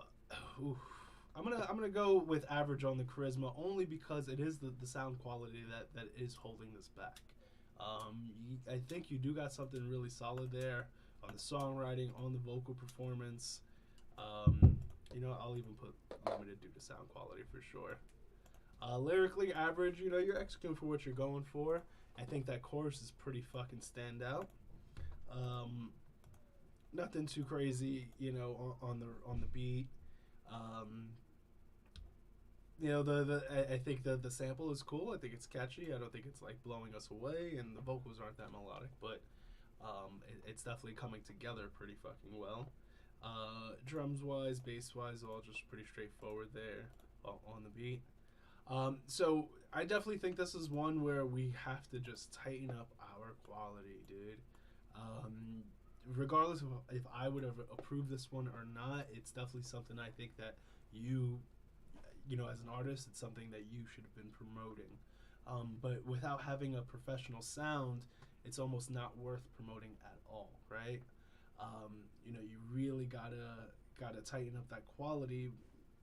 go with average on the charisma only because it is the sound quality that is holding this back. I think you do got something really solid there on the songwriting, on the vocal performance. I'll even put limited due to sound quality for sure. Lyrically average, you're executing for what you're going for. I think that chorus is pretty fucking standout. Nothing too crazy, on the beat. I think the sample is cool. I think it's catchy. I don't think it's like blowing us away, and the vocals aren't that melodic, but it's definitely coming together pretty fucking well. Drums wise, bass wise, all just pretty straightforward there on the beat. So I definitely think this is one where we have to just tighten up our quality, dude. Regardless of if I would have approved this one or not, it's definitely something I think that you as an artist, it's something that you should have been promoting. But without having a professional sound, it's almost not worth promoting at all, right? You really gotta tighten up that quality.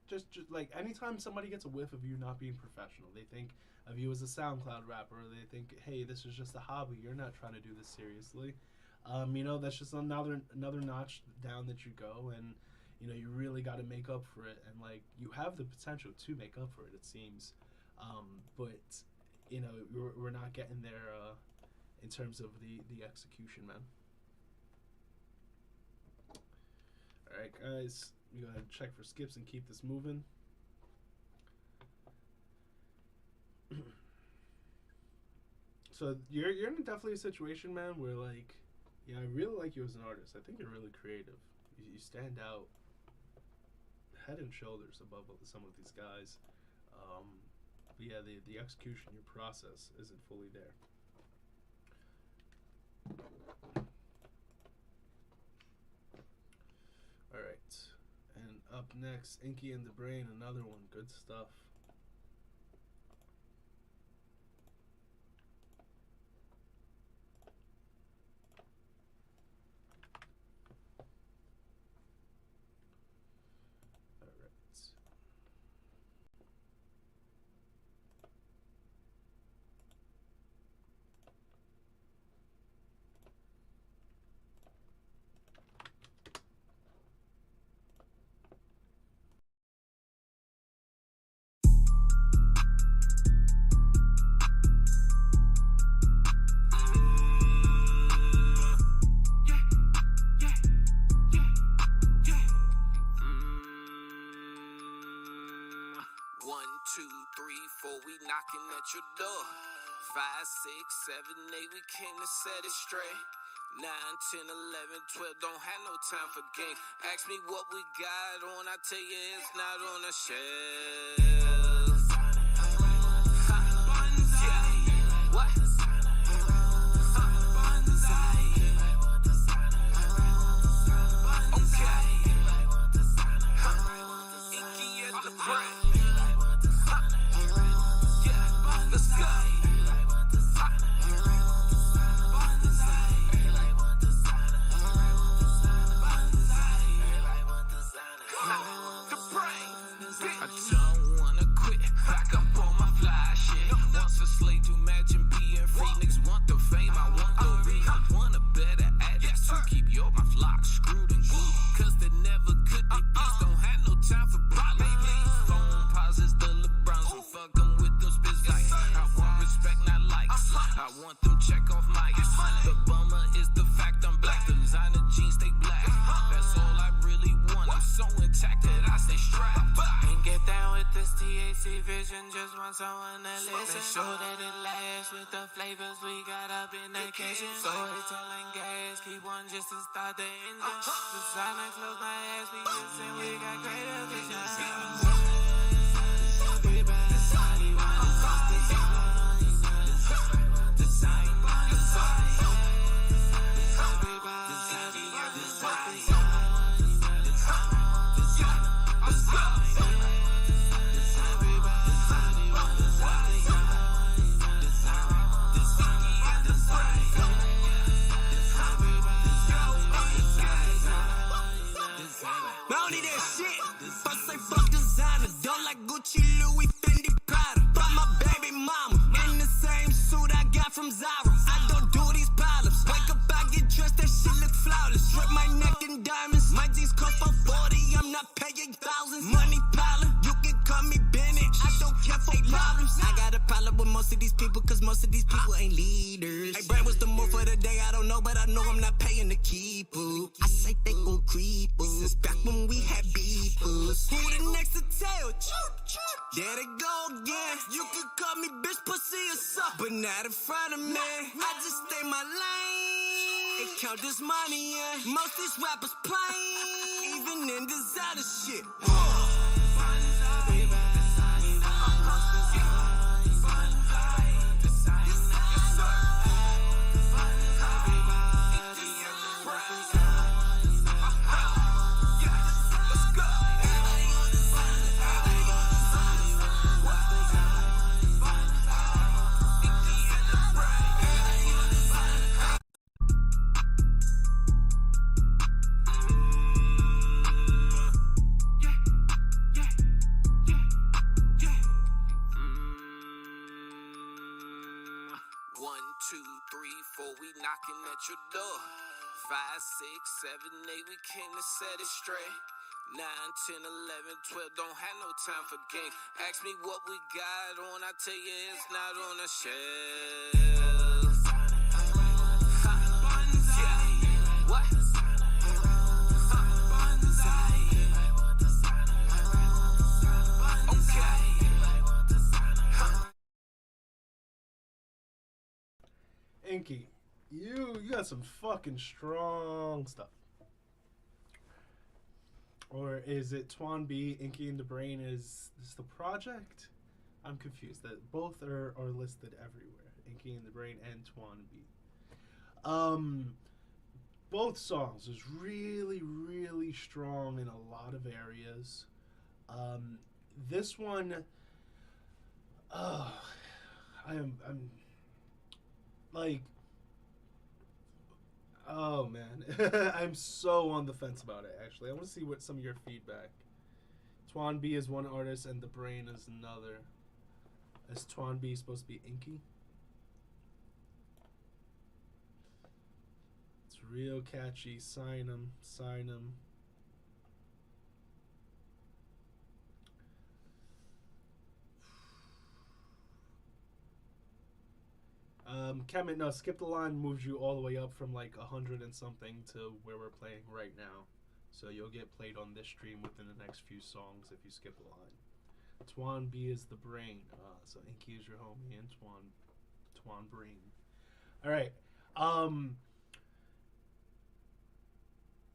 Just like anytime somebody gets a whiff of you not being professional, they think of you as a SoundCloud rapper. They think, hey, this is just a hobby. You're not trying to do this seriously. That's just another notch down that you go, and you really got to make up for it, and like you have the potential to make up for it. It seems, but we're not getting there in terms of the execution, man. All right, guys, we go ahead and check for skips and keep this moving. So you're in definitely a situation, man, where like, yeah, I really like you as an artist. I think you're really creative. You stand out head and shoulders above some of these guys. But yeah, the execution, your process isn't fully there. All right, and up next, Inky and the Brain, another one, good stuff. at your door. 5, 6, 7, 8, we came to set it straight. 9, 10, 11, 12, don't have no time for games. Ask me what we got on, I tell you it's not on the shelf. What? Someone that listen, show that it lasts with the flavors we got up in the kitchen. So it's telling gas, keep one just to start the engine. The sign and close my ass, we listen, we got greater vision. From Lazarus, I don't do these problems. Wake up, I get dressed, that shit look flawless. Strip my neck in diamonds. My jeans cost for 40, I'm not paying thousands. Money piling, you can call me Bennett. I don't care for problems. I got a problem with most of these people, cause most of these people ain't leaders. Hey, Brand, what's the move for the day? I don't know, but I know I'm not paying to keep up. I say they gon' creep us. Since back when we had beefers. Who the next to tell? There they go again. You can call me bitch, pussy, or suck, but not in front of me. I just stay my lane and count this money, yeah. Most these rappers plain, even in this other shit. Knocking at your door. 5, 6, 7, 8, we came to set it straight. 9, 10, 11, 12, don't have no time for games. Ask me what we got on, I tell you it's not on the shelf. What? Inky, you got some fucking strong stuff. Or is it Twan B, Inky and the Brain is this the project? I'm confused. That both are listed everywhere. Inky and the Brain and Twan B. Both songs is really, really strong in a lot of areas. This one, I'm like, oh man, I'm so on the fence about it. Actually, I want to see what some of your feedback. Twan B is one artist and the Brain is another. Is Twan B supposed to be Inky? It's real catchy. Sign him, sign him. Kemet, no, Skip the Line moves you all the way up from like 100 and something to where we're playing right now. So you'll get played on this stream within the next few songs if you skip the line. Twan B is the brain. So Inky is your homie and Twan brain. All right.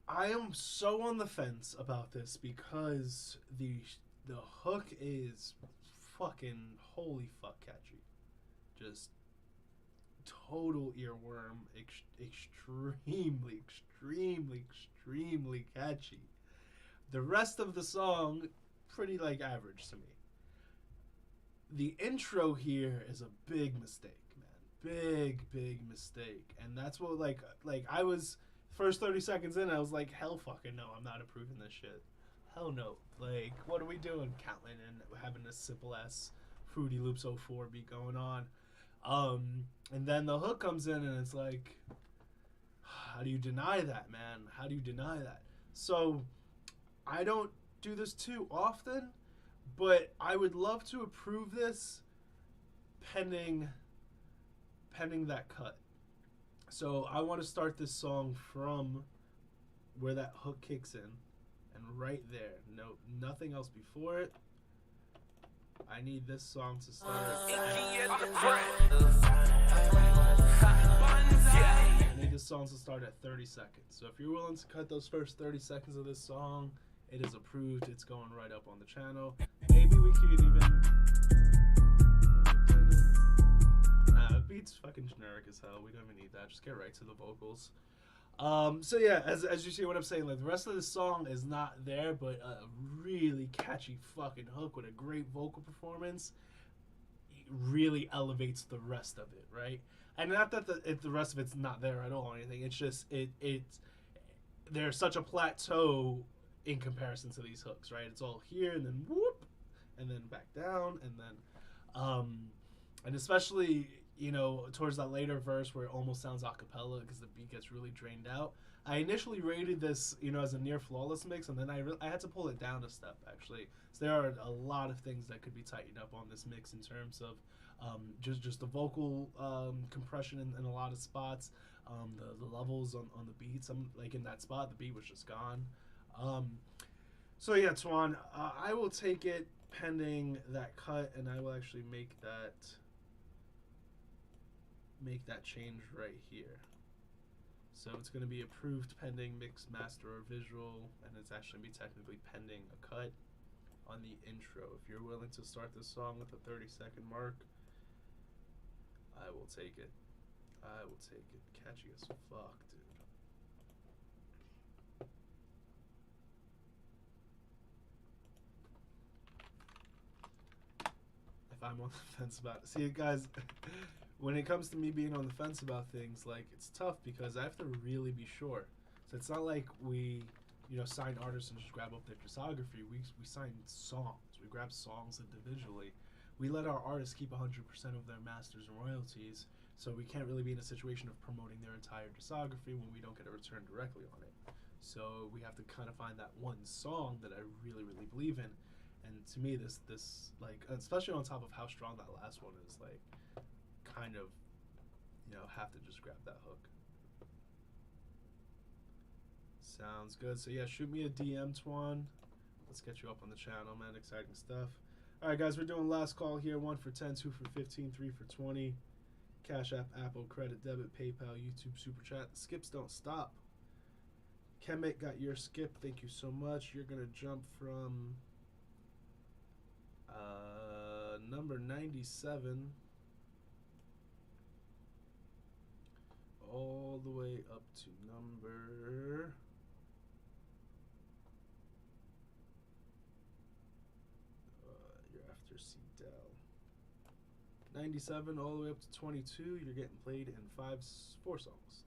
I am so on the fence about this because the hook is fucking holy fuck catchy. Just total earworm, extremely catchy. The rest of the song, pretty like average to me. The intro here is a big mistake, man. Big mistake. And that's what like I was first 30 seconds in, I was like, hell fucking no, I'm not approving this shit. Hell no. Like, what are we doing? Counting and having a simple ass Fruity Loops 04 beat going on. And then the hook comes in and it's like, how do you deny that, man? How do you deny that? So I don't do this too often, but I would love to approve this pending that cut. So I want to start this song from where that hook kicks in, and right there. No, nothing else before it. I need this song to start. I need this song to start at 30 seconds. So if you're willing to cut those first 30 seconds of this song, it is approved. It's going right up on the channel. Maybe we could even... beat's fucking generic as hell. We don't even need that. Just get right to the vocals. So yeah, as you see what I'm saying, like the rest of the song is not there, but a really catchy fucking hook with a great vocal performance really elevates the rest of it, right? And not that the rest of it's not there at all or anything. It's just there's such a plateau in comparison to these hooks, right? It's all here and then whoop, and then back down, and then and especially, you know, towards that later verse where it almost sounds a cappella because the beat gets really drained out. I initially rated this, you know, as a near flawless mix, and then I had to pull it down a step, actually. So there are a lot of things that could be tightened up on this mix in terms of just the vocal compression in a lot of spots, the levels on the beats. I'm like in that spot, the beat was just gone. So yeah, Twan, I will take it pending that cut, and I will actually make that change right here. So it's going to be approved pending mix, master, or visual, and it's actually be technically pending a cut on the intro. If you're willing to start this song with a 30-second mark, I will take it. I will take it. Catchy as fuck, dude. If I'm on the fence about it. See, guys, when it comes to me being on the fence about things, like, it's tough because I have to really be sure. So it's not like we, you know, sign artists and just grab up their discography. We sign songs. We grab songs individually. We let our artists keep 100% of their masters and royalties, so we can't really be in a situation of promoting their entire discography when we don't get a return directly on it. So we have to kind of find that one song that I really, really believe in. And to me, this like, especially on top of how strong that last one is, like, kind of, you know, have to just grab that hook. Sounds good. So yeah, shoot me a DM, Twan. Let's get you up on the channel, man. Exciting stuff. All right, guys, we're doing last call here. 1 for 10, 2 for 15, 3 for 20. Cash App, Apple, Credit, Debit, PayPal, YouTube SuperChat. Skips don't stop. Kemet got your skip. Thank you so much. You're gonna jump from number 97 all the way up to number you're after C Dell. 97 all the way up to 22. You're getting played in 4 songs.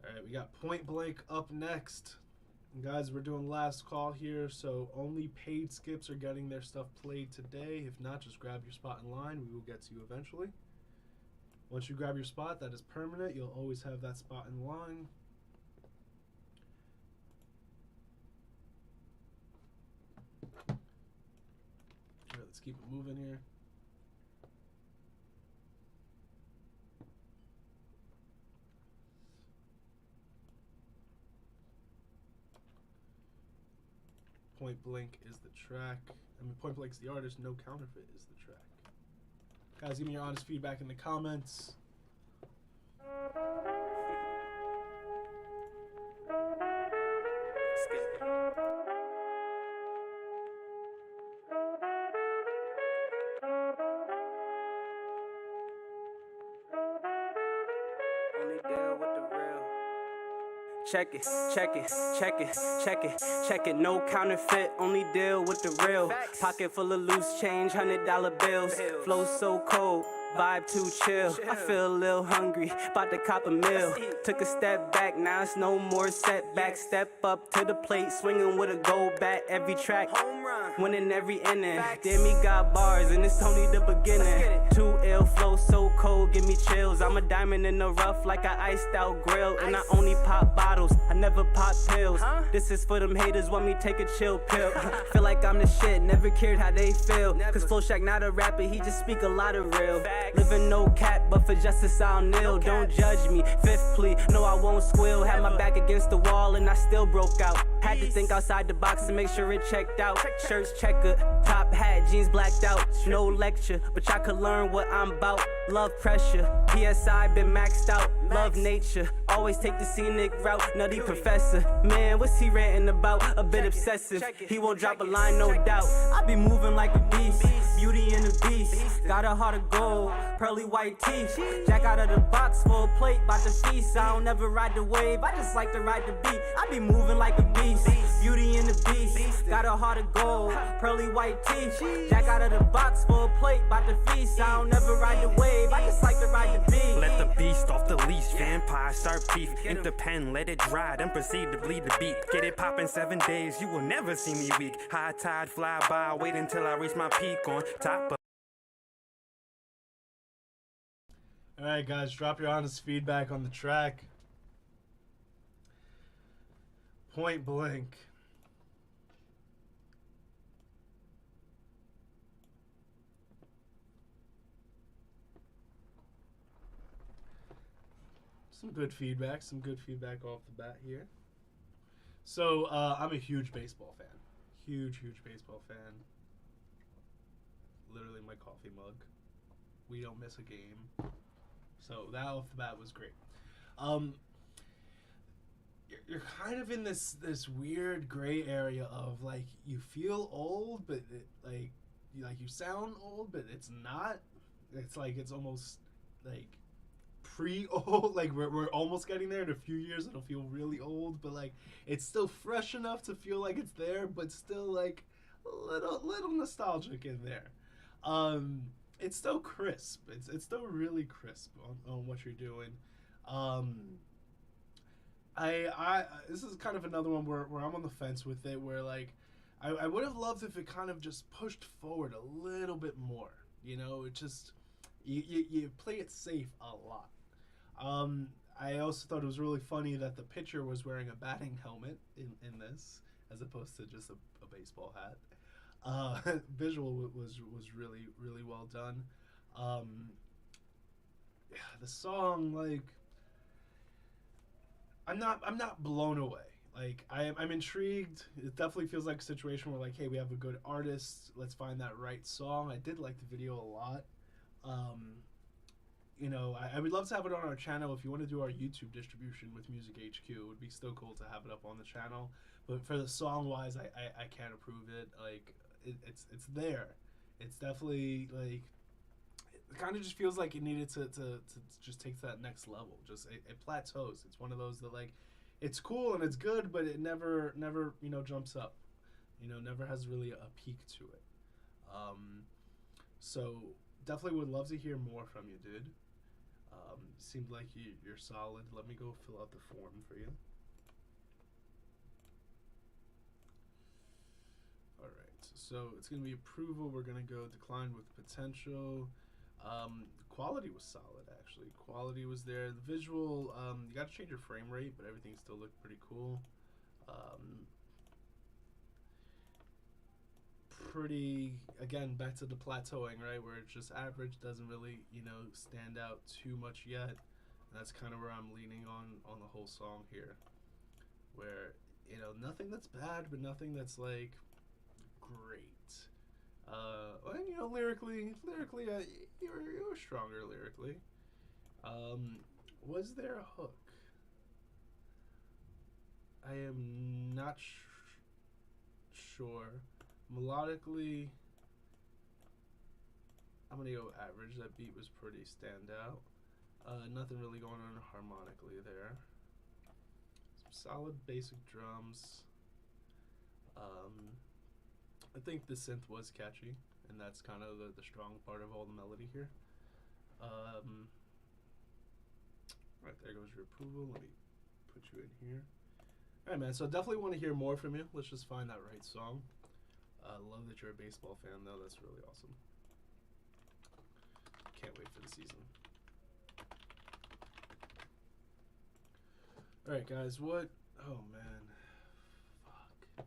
Alright, we got Point Blank up next. And guys, we're doing last call here, so only paid skips are getting their stuff played today. If not, just grab your spot in line. We will get to you eventually. Once you grab your spot, that is permanent. You'll always have that spot in line. Alright, let's keep it moving here. Point Blank is the track. I mean, Point Blank's the artist. No Counterfeit is the track. Guys, give me your honest feedback in the comments. Only deal with the real. Check it, check it, check it, check it, check it. No counterfeit, only deal with the real. Pocket full of loose change, $100 bills. Flow so cold, vibe too chill. I feel a little hungry, about to cop a meal. Took a step back, now it's no more setback. Step up to the plate, swinging with a gold bat. Every track, winning every inning. Damn, he got bars, and it's only the beginning. Too ill, flow so cold, give me chills. I'm a diamond in the rough, like a iced out grill. And I only pop bottles, I never pop pills. This is for them haters, want me take a chill pill. Feel like I'm the shit, never cared how they feel. Cause Flow Shack not a rapper, he just speak a lot of real. Living no cap, but for justice I'll kneel. Don't judge me, fifth plea, no I won't squeal. Had my back against the wall and I still broke out. Had to think outside the box to make sure it checked out. Shirts checkered, top hat, jeans blacked out. No lecture, but y'all could learn what I'm about. Love pressure, PSI been maxed out. Love nature, always take the scenic route. Nutty professor, man, what's he ranting about? A bit obsessive, he won't drop a line, no doubt. I be moving like a beast, beauty and the beast. Got a heart of gold, pearly white teeth. Jack out of the box, full plate, bout to feast. I don't ever ride the wave, I just like to ride the beat. I be moving like a beast, beauty and the beast. Got a heart of gold, pearly white teeth. Jack out of the box, full plate, bout to feast. I don't ever ride the wave, I just like to ride the beat. Let the beast off the leash, vampire start beef. Ink the pen, let it dry, then proceed to bleed the beat. Get it poppin' 7 days, you will never see me weak. High tide fly by, wait until I reach my peak on top of. Alright guys, drop your honest feedback on the track. Point Blank. Some good feedback off the bat here. So, I'm a huge baseball fan. Huge baseball fan. Literally my coffee mug. We don't miss a game. So, that off the bat was great. You're kind of in this weird gray area of, like, you feel old, but you sound old, but it's not. It's like, it's almost, like, pre-old, like we're almost getting there. In a few years it'll feel really old, but like it's still fresh enough to feel like it's there, but still like a little nostalgic in there. It's still crisp. It's still really crisp on what you're doing. This is kind of another one where I'm on the fence with it, where like I would have loved if it kind of just pushed forward a little bit more. You know, it just you play it safe a lot. I also thought it was really funny that the pitcher was wearing a batting helmet in this, as opposed to just a baseball hat. Visual was really well done. Yeah, the song, like, I'm not blown away. Like, I'm intrigued. It definitely feels like a situation where, like, hey, we have a good artist. Let's find that right song. I did like the video a lot. You know, I would love to have it on our channel. If you want to do our YouTube distribution with MusicHQ, it would be still cool to have it up on the channel. But for the song-wise, I can't approve it. Like, it's there. It's definitely, like, it kind of just feels like it needed to just take to that next level. Just, it plateaus. It's one of those that, like, it's cool and it's good, but it never, you know, jumps up. You know, never has really a peak to it. So definitely would love to hear more from you, dude. Seemed like you're solid. Let me go fill out the form for you. Alright, so it's going to be approval. We're going to go decline with potential. Quality was solid, actually. Quality was there. The visual, you got to change your frame rate, but everything still looked pretty cool. Pretty, again, back to the plateauing, right, where it's just average, doesn't really, you know, stand out too much yet. And that's kind of where I'm leaning on the whole song here, where, you know, nothing that's bad, but nothing that's, like, great. And, you know, lyrically, you were stronger lyrically. Was there a hook? I am not sure. Melodically, I'm gonna go average. That beat was pretty standout. Nothing really going on harmonically there. Some solid basic drums. I think the synth was catchy, and that's kind of the strong part of all the melody here. Right, there goes your approval. Let me put you in here. Alright, man, so definitely want to hear more from you. Let's just find that right song. Love that you're a baseball fan, though. That's really awesome. Can't wait for the season. Alright, guys, what? Oh, man. Fuck.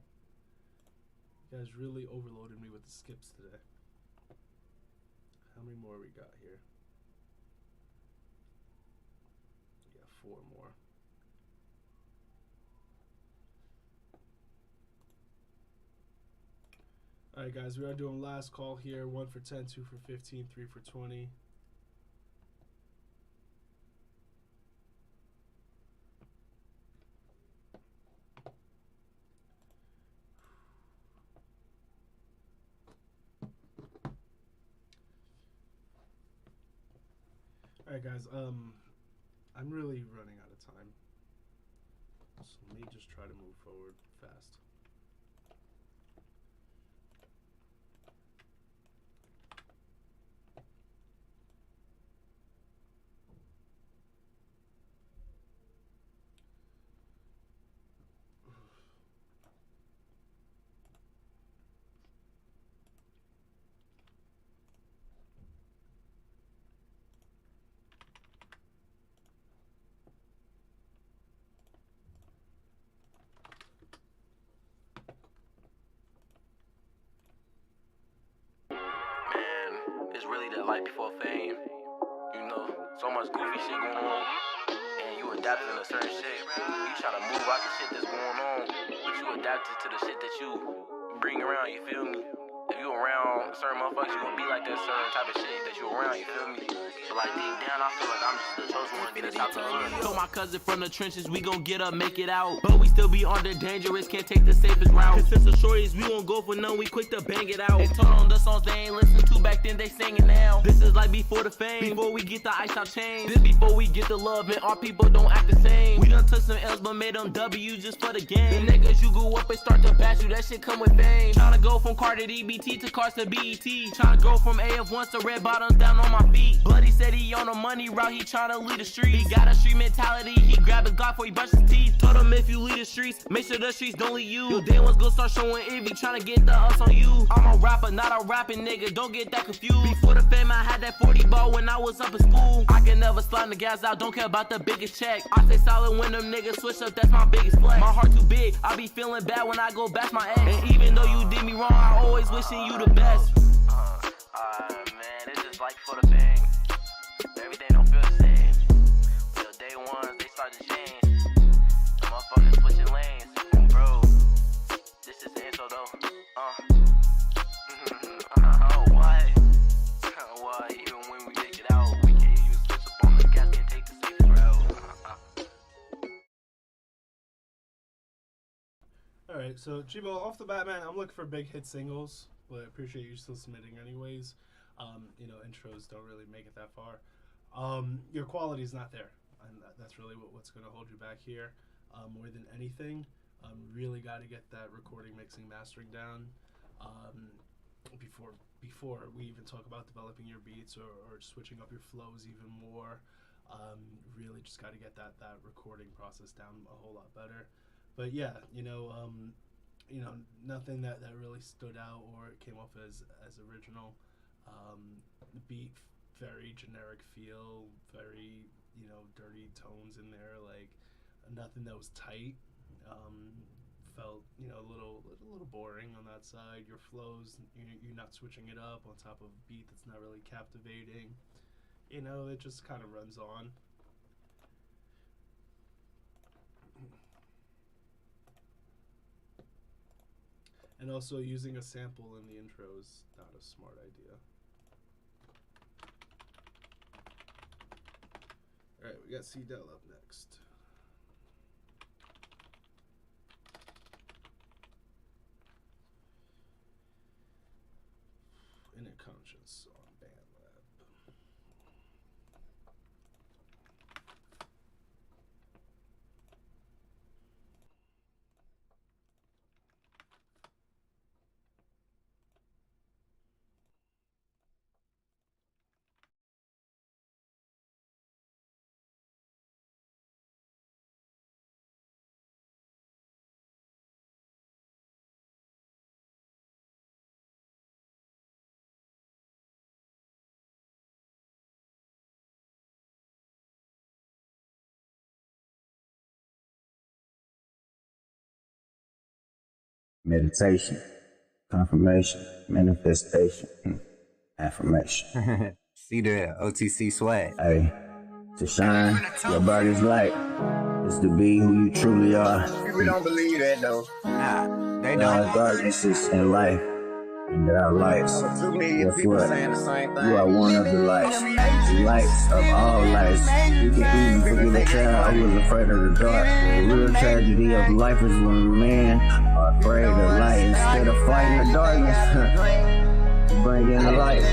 You guys really overloaded me with the skips today. How many more we got here? Yeah, 4 more. Alright, guys, we are doing last call here. 1 for 10, 2 for 15, 3 for 20. Alright, guys, I'm really running out of time. So let me just try to move forward fast. It's really the light before fame. You know, so much goofy shit going on, and you adapting to certain shit. You try to move out the shit that's going on, but you adapted to the shit that you bring around, you feel me? If you around certain motherfuckers, you gonna be like that certain type of shit that you around, you feel me? But like deep down, I feel like I'm just the chosen one, get us out the hood. Told my cousin from the trenches, we gon' get up, make it out. But we still be under dangerous, can't take the safest route. Cause since the shorties, we won't go for none, we quick to bang it out. They told on the songs they ain't listen to back then, they singing now. This is like before the fame, before we get the ice out chains. This before we get the love, and our people don't act the same. We done took some L's, but made them W just for the game. The niggas you go up and start to bash you, that shit come with fame. Tryna go from car to DBT to cars to BET. Tryna go from AF1 to red bottoms down on my feet. Bloody said he on a money route, he tryna lead the streets. He got a street mentality, he grab his Glock before he brush his teeth. Told him if you lead the streets, make sure the streets don't lead you. Your day one's gonna start showing envy, tryna get the us on you. I'm a rapper, not a rapping nigga, don't get that confused. Before the fame, I had that 40 ball when I was up in school. I can never slide the gas out, don't care about the biggest check. I stay solid when them niggas switch up, that's my biggest flex. My heart too big, I be feeling bad when I go bash my ex. And even though you did me wrong, I always wishing you the best. Man, it's just like for the fame. Everything don't feel the same. Till day ones, they start to change. The motherfuckers switching lanes. Bro, this is the intro though. Why? Why? Even when we make it out, we can't even switch up on the gas, can't take the safest route. Alright, so Chibo, off the bat, man, I'm looking for big hit singles, but I appreciate you still submitting anyways. You know, intros don't really make it that far. Your quality's not there, and that's really what's going to hold you back here. More than anything, really got to get that recording, mixing, mastering down before we even talk about developing your beats or switching up your flows even more. Really just got to get that recording process down a whole lot better. But yeah, you know, nothing that really stood out or came off as original. The beat, very generic feel, very, you know, dirty tones in there, like nothing that was tight. Felt, you know, a little boring on that side. Your flows, you're not switching it up on top of a beat that's not really captivating. You know, it just kind of runs on. And also using a sample in the intro is not a smart idea. Alright, we got C Dell up next. Inner Conscience on BandLab. Meditation, confirmation, manifestation, affirmation. See the OTC swag. Hey, to shine, your body's light. Is to be who you truly are. People don't believe that though. Nah, they don't. Darknesses in life, and there are lights. Guess what? You are one of the lights. The lights of all lights. You can even forgive a child who was afraid of the dark. The real tragedy of life is when men are afraid of light instead of fighting the darkness. Bring in the light.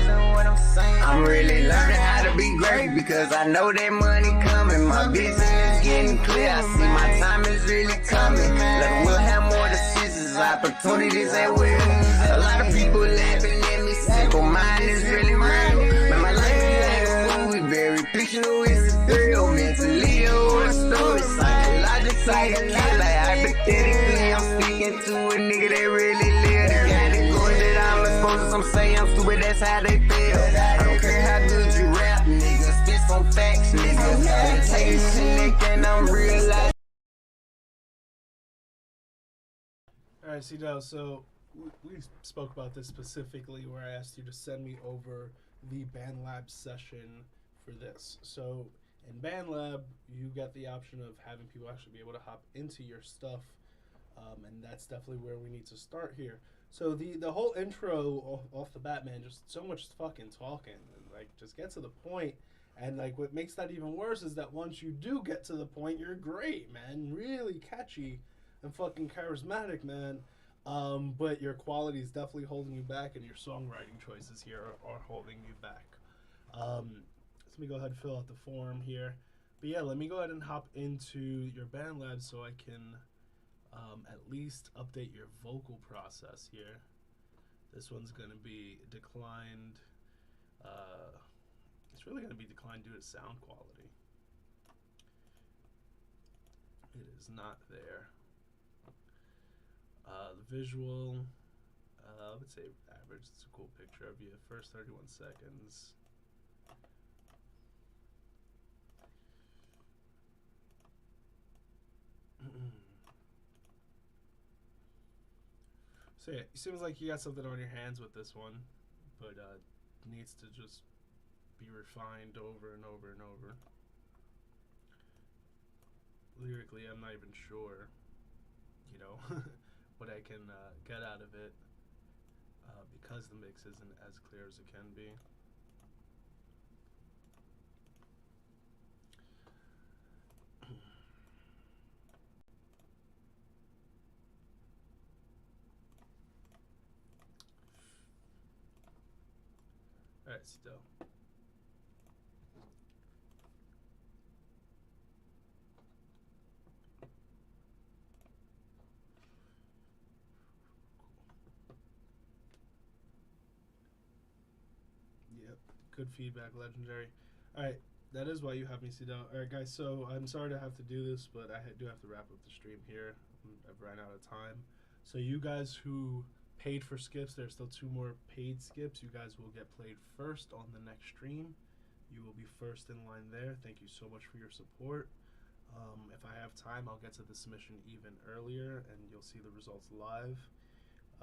I'm really learning how to be great because I know that money coming. My business is getting clear. I see my time is really coming. Look, we'll have more decisions, opportunities that will. A lot of people laughing at me, simple mind is really real. Man, my life is like a movie, very fictional, it's a thrill. Mentally, a story, psychological, like hypothetically, I'm speaking to a nigga that really live. The category that I'm exposed to, some say I'm stupid, that's how they feel. I don't care how good you rap, nigga, spit some facts, nigga. They take this shit, and I'm real life. Alright, C-Dell, so we spoke about this specifically where I asked you to send me over the BandLab session for this. So in BandLab, you get the option of having people actually be able to hop into your stuff, and that's definitely where we need to start here. So the whole intro off the bat, man, just so much fucking talking, and like just get to the point. And like what makes that even worse is that once you do get to the point, you're great, man, really catchy and fucking charismatic, man. But your quality is definitely holding you back, and your songwriting choices here are holding you back. So let me go ahead and fill out the form here. But yeah, let me go ahead and hop into your BandLab so I can at least update your vocal process here. This one's going to be declined. It's really going to be declined due to sound quality. It is not there. The visual, I would say average. It's a cool picture of you. First 31 seconds. So yeah, it seems like you got something on your hands with this one, but needs to just be refined over and over and over. Lyrically, I'm not even sure, you know, what I can get out of it because the mix isn't as clear as it can be. Alright, still. Yep, good feedback, legendary. Alright, that is why you have me sit down. Alright guys, so I'm sorry to have to do this, but I do have to wrap up the stream here. I've run out of time. So you guys who paid for skips, there's still 2 more paid skips. You guys will get played first on the next stream. You will be first in line there. Thank you so much for your support. If I have time, I'll get to the submission even earlier, and you'll see the results live.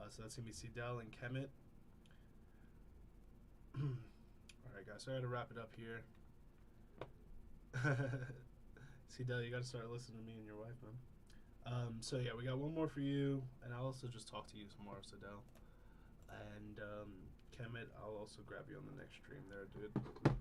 So that's going to be C-Dell and Kemet. Alright guys, so I gotta wrap it up here. C-Dell, you gotta start listening to me and your wife, man. So yeah, we got one more for you, and I'll also just talk to you tomorrow, Sadell. And Kemet, I'll also grab you on the next stream there, dude.